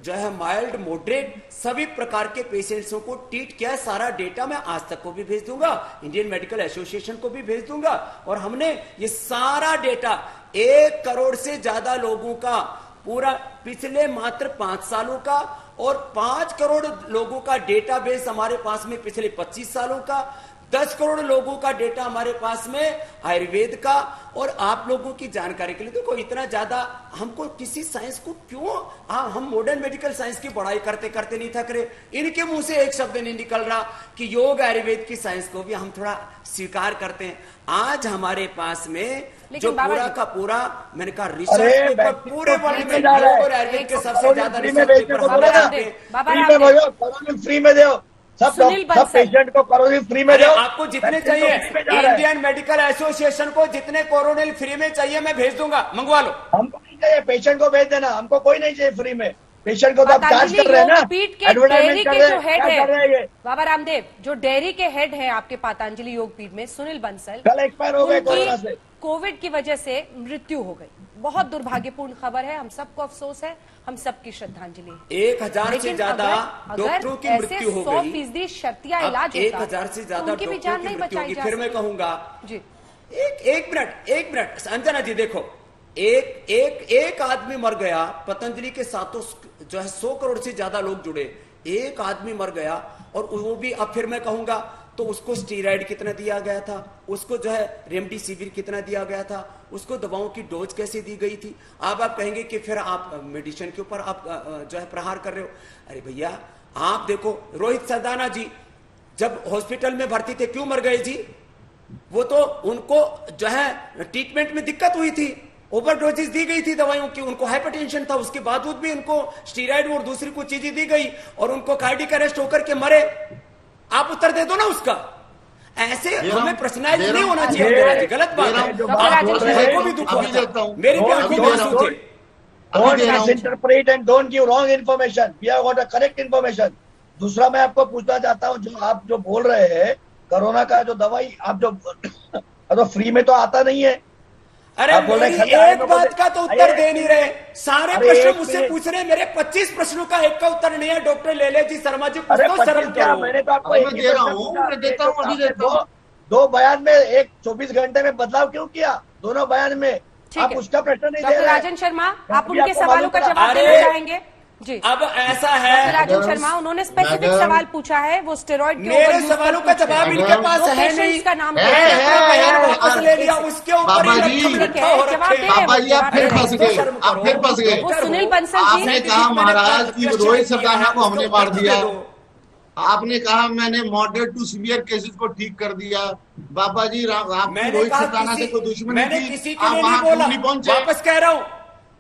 जो है माइल्ड, मॉडरेट, सभी प्रकार के पेशेंट्सों को ट्रीट किया है। सारा डेटा मैं आज तक को भी भेज दूंगा, इंडियन मेडिकल एसोसिएशन को भी भेज दूंगा। और हमने ये सारा डेटा 1 करोड़ से ज्यादा लोगों का, पूरा पिछले मात्र 5 सालों का, और 5 करोड़ लोगों का डेटाबेस हमारे पास में पिछले 25 सालों का, 10 करोड़ लोगों का डेटा हमारे पास में आयुर्वेद का। और आप लोगों की जानकारी के लिए देखो, इतना ज्यादा हमको किसी साइंस को क्यों, हम मॉडर्न मेडिकल साइंस की बड़ाई करते करते नहीं थक रहे। इनके मुंह से एक शब्द नहीं निकल रहा कि योग आयुर्वेद की साइंस को भी हम थोड़ा स्वीकार करते हैं। आज हमारे पास में जो पूरा का पूरा, मैंने कहा रिसर्च पेपर पूरे वर्ल्ड में योग और आयुर्वेद के सबसे ज्यादा रिसर्च पेपर फ्री में दो, सब पेशेंट को कोरोनिल फ्री में दो। आपको जितने चाहिए, इंडियन मेडिकल एसोसिएशन को जितने कोरोनिल फ्री में चाहिए मैं भेज दूंगा, मंगवा लो। हमको नहीं चाहिए, पेशेंट को भेज देना, हमको कोई नहीं चाहिए फ्री में। पेशेंट को तो आप चार्ज पतंजलि कर रहे हैं ना, योगपीठ के डेयरी एडवर्टाइजमेंट के कर रहे जो हैं, हेड क्या कर रहे हैं है ये? बाबा रामदेव, जो डेयरी के हेड है आपके पतंजलि योगपीठ में, सुनील बंसल, कल एक्सपायर हो गए उनकी कोरोना से। कोविड की वजह से मृत्यु हो गई। बहुत दुर्भाग्यपूर्ण खबर है, हम सबको अफसोस है, हम सबकी श्रद्धांजलि है। 1000 से लेकिन ज्यादा डॉक्टरों की मृत्यु हो गई। 100% शर्तिया अब इलाज होता 1000 से ज्यादा तो उनकी भी डॉक्टरों जान की नहीं मृत्यु बचाई होगी। जा फिर मैं सकती। कहूंगा जी एक मिनट अंजना जी, देखो एक आदमी मर गया, पतंजलि के साथों जो है 100 करोड़ से ज्यादा लोग जुड़े, एक आदमी मर गया, और वो भी अब फिर मैं कहूंगा तो उसको स्टीराइड कितना दिया गया था, उसको जो है रेमडेसिविर कितना दिया गया था, उसको दवाओं की डोज कैसे दी गई थी। अब आप कहेंगे कि फिर आप मेडिसिन के ऊपर आप जो है प्रहार कर रहे हो। अरे भैया आप देखो, रोहित सरदाना जी जब हॉस्पिटल में भर्ती थे क्यों मर गए जी? वो तो उनको जो है ट्रीटमेंट में दिक्कत हुई थी, ओवरडोजेस दी गई थी दवाइयों की, उनको हाइपरटेंशन था, उसके बावजूद भी उनको स्टीराइड और दूसरी कुछ चीजें दी गई और उनको कार्डियक अरेस्ट होकर के मरे। आप उत्तर दे दो ना उसका। ऐसे हमें पर्सनलाइज नहीं होना चाहिए, गलत बात है। को भी दुख होता है, मेरी भी आंखों में आंसू थे। Don't misinterpret and don't give wrong information. We have got a correct information. दूसरा मैं आपको पूछना चाहता हूँ, जो आप जो बोल रहे हैं कोरोना का जो दवाई आप जो तो फ्री में तो आता नहीं है। अरे मेरी एक बात का तो उत्तर दे नहीं रहे, सारे प्रश्न मुझसे पूछ रहे हैं। मेरे 25 प्रश्नों का एक का उत्तर नहीं है। डॉक्टर लेले जी, शर्मा जी, कुछ तो शर्म करो। मैंने तो आपको एक दे रहा हूँ, मैं देता हूँ, अभी देता हूँ। दो बयान में एक 24 घंटे में बदलाव क्यों किया दोनों बयान में? आप उसका प्रश्न नहीं दे डॉक्टर रहे। राजन शर्मा, आप उनके सवालों का जवाब देना चाहेंगे? जी अब ऐसा है, डॉक्टर राजन शर्मा, उन्होंने स्पेसिफिक सवाल पूछा है, वो स्टेरॉइड के मेरे सवालों का जवाब इनके पास है नहीं। का नाम वापस ले लिया, उसके ऊपर बाबा जी, बाबा जी आप फिर फंस गए, आप फिर फंस गए। वो सुनील बंसल जी आपने कहा महाराज कि रोहित सरदाना को हमने मार दिया, आपने कहा मैंने मॉडरेट टू सीवियर केसेस को ठीक कर दिया। बाबा जी आपकी रोहित सरदाना से कोई दुश्मनी मैंने थी, किसी के आप लिए वहां नहीं क्यों नहीं बोला। पहुंचे? वापस कह रहा हूं,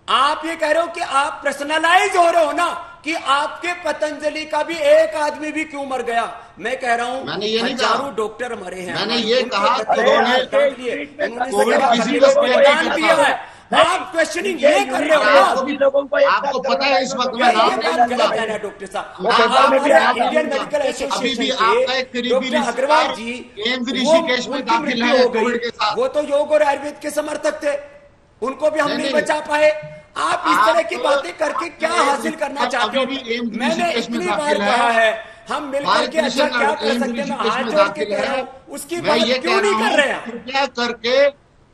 आप ये कह रहे हो कि आप पर्सनलाइज हो रहे हो ना, कि आपके पतंजलि का भी एक आदमी भी क्यों मर गया। मैं कह रहा हूं मैंने ये नहीं कहा, हजारों डॉक्टर मरे हैं। मैंने ये कहा कि कोविड किसी को बलिदान दिया है। आप क्वेश्चनिंग ये कर रहे हो ना। आपको पता है इस वक्त मैं नाम नहीं लूंगा। डॉक्टर साहब, इंडियन मेडिकल एसोसिएशन अभी भी आपका एक करीबी डॉक्टर अग्रवाल जी एम्स ऋषिकेश में दाखिल है कोविड के साथ। वो तो योग और आयुर्वेद के समर्थक थे, उनको भी हम नहीं बचा पाए। आप इस तरह की बातें करके क्या हासिल करना चाहते हो? मैंने इतनी बार कहा है, हम मिलकर के अच्छा क्या कर सकते हैं। मैं हाथ जोड़ के कह रहा हूं, उसकी बात क्यों नहीं कर रहे हैं? कृपया करके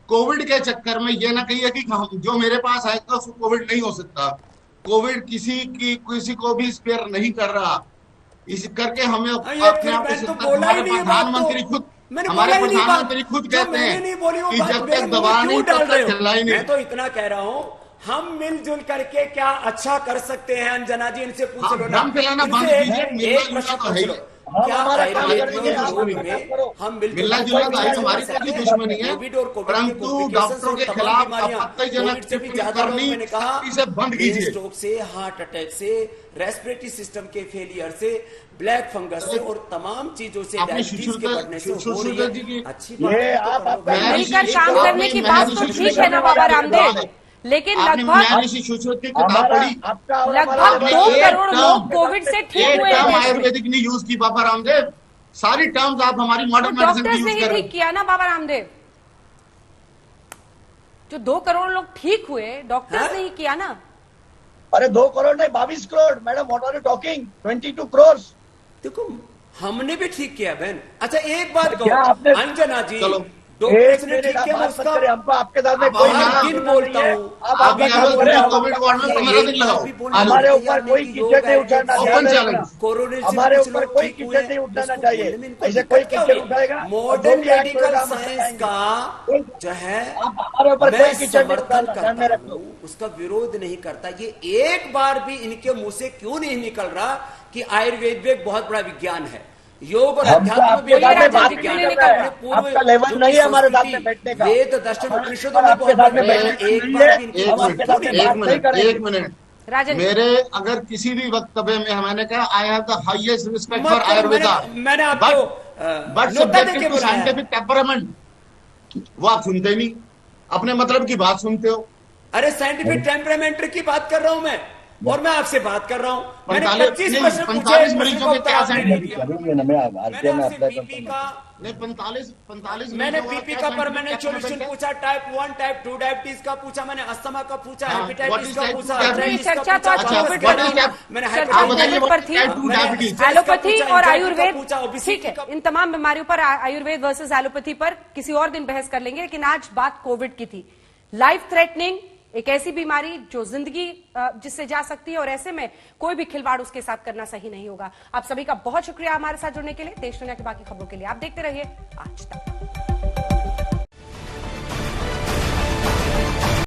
कोविड के चक्कर में ये ना कहिए कि जो मेरे पास आएगा उसको कोविड नहीं हो सकता। कोविड किसी को भी स्पेयर नहीं कर रहा। इस करके हमें अपने आप को हमारे प्रधानमंत्री खुद कहते हैं कि जब तक दवा नहीं तब तक चला ही नहीं। मैं तो इतना कह रहा हूँ, हम मिलजुल करके क्या अच्छा कर सकते हैं। अंजना जी, इनसे पूछ लो ना। दम फैलाना बंद कीजिए, एक प्रश्न पूछ लो, क्या हम मिलना जुलना तो हमारी कोई दुश्मनी है, परंतु डॉक्टरों के खिलाफ आपत्तिजनक टिप्पणी करनी सख्ती से बंद कीजिए। स्ट्रोक से, हार्ट अटैक से, रेस्पिरेटरी सिस्टम के फेलियर से, ब्लैक फंगस से और तमाम चीजों से, डायबिटीज के बढ़ने से हो रही है। अच्छी बात है, मिलकर काम करने की बात तो ठीक है ना बाबा रामदेव, लेकिन लगभग 2 करोड़ लोग कोविड से ठीक हुए हैं। आयुर्वेदिक नहीं यूज की बाबा रामदेव, सारी टर्म्स आप हमारी मॉडर्न मेडिसिन की डॉक्टर्स यूज ने कर ही रहे ठीक किया ना बाबा रामदेव। जो 2 करोड़ लोग ठीक हुए, डॉक्टर्स ने ही किया ना। अरे 2 करोड़ नहीं, 22 crore. Madam what are you talking? 22 crore. देखो हमने भी ठीक किया बहन। अच्छा एक बात कहो अंजना जी, चलो डॉक्टर्स ने ठीक किया, उसका हमको आपके साथ में कोई दिन बोलता हूँ। कोविड वार्ड में 15 दिन लगाओ। हमारे ऊपर कोई कीचड़ नहीं उठाना ओपन चैलेंज, कोरोना हमारे ऊपर कोई कीचड़ नहीं उठाना चाहिए। ऐसे कोई कीचड़ उठाएगा, मॉडर्न मेडिकल साइंस का जो है हमारे ऊपर कोई कीचड़ नहीं समर्थन उठाना। करता हूँ, उसका विरोध नहीं करता। ये एक बार भी इनके मुंह से क्यों नहीं निकल रहा कि आयुर्वेद भी एक बहुत बड़ा विज्ञान है, योग और अध्यात्म भी आपका लेवल नहीं है हमारे साथ में बैठने का। वेद दर्शन उपनिषदों में बहुत एक मिनट मेरे अगर किसी भी वक्तव्य में मैंने कहा I have the highest respect for Ayurveda, मैंने आपको but subjective to scientific temperament, वो आप सुनते नहीं, अपने मतलब की बात सुनते हो। अरे साइंटिफिक टेम्परामेंट की बात कर रहा हूं मैं, और मैं आपसे बात कर रहा हूं। मैंने 25 प्रश्न पूछे, 45 मरीजों के क्या बीपी का, नहीं 45 मैंने बीपी का परमानेंट सॉल्यूशन पूछा, टाइप 1 टाइप 2 डायबिटीज का पूछा, मैंने अस्थमा का पूछा, हेपेटाइटिस का पूछा, चर्चा तो आज कोविड पर थी, एलोपैथी और आयुर्वेद। ठीक है, इन तमाम बीमारियों पर आयुर्वेद वर्सेस एलोपैथी पर किसी और दिन बहस कर लेंगे, लेकिन आज बात कोविड की थी। लाइफ थ्रेटनिंग, एक ऐसी बीमारी जो जिंदगी जिससे जा सकती है, और ऐसे में कोई भी खिलवाड़ उसके साथ करना सही नहीं होगा। आप सभी का बहुत शुक्रिया हमारे साथ जुड़ने के लिए। देश दुनिया की बाकी खबरों के लिए आप देखते रहिए आज तक।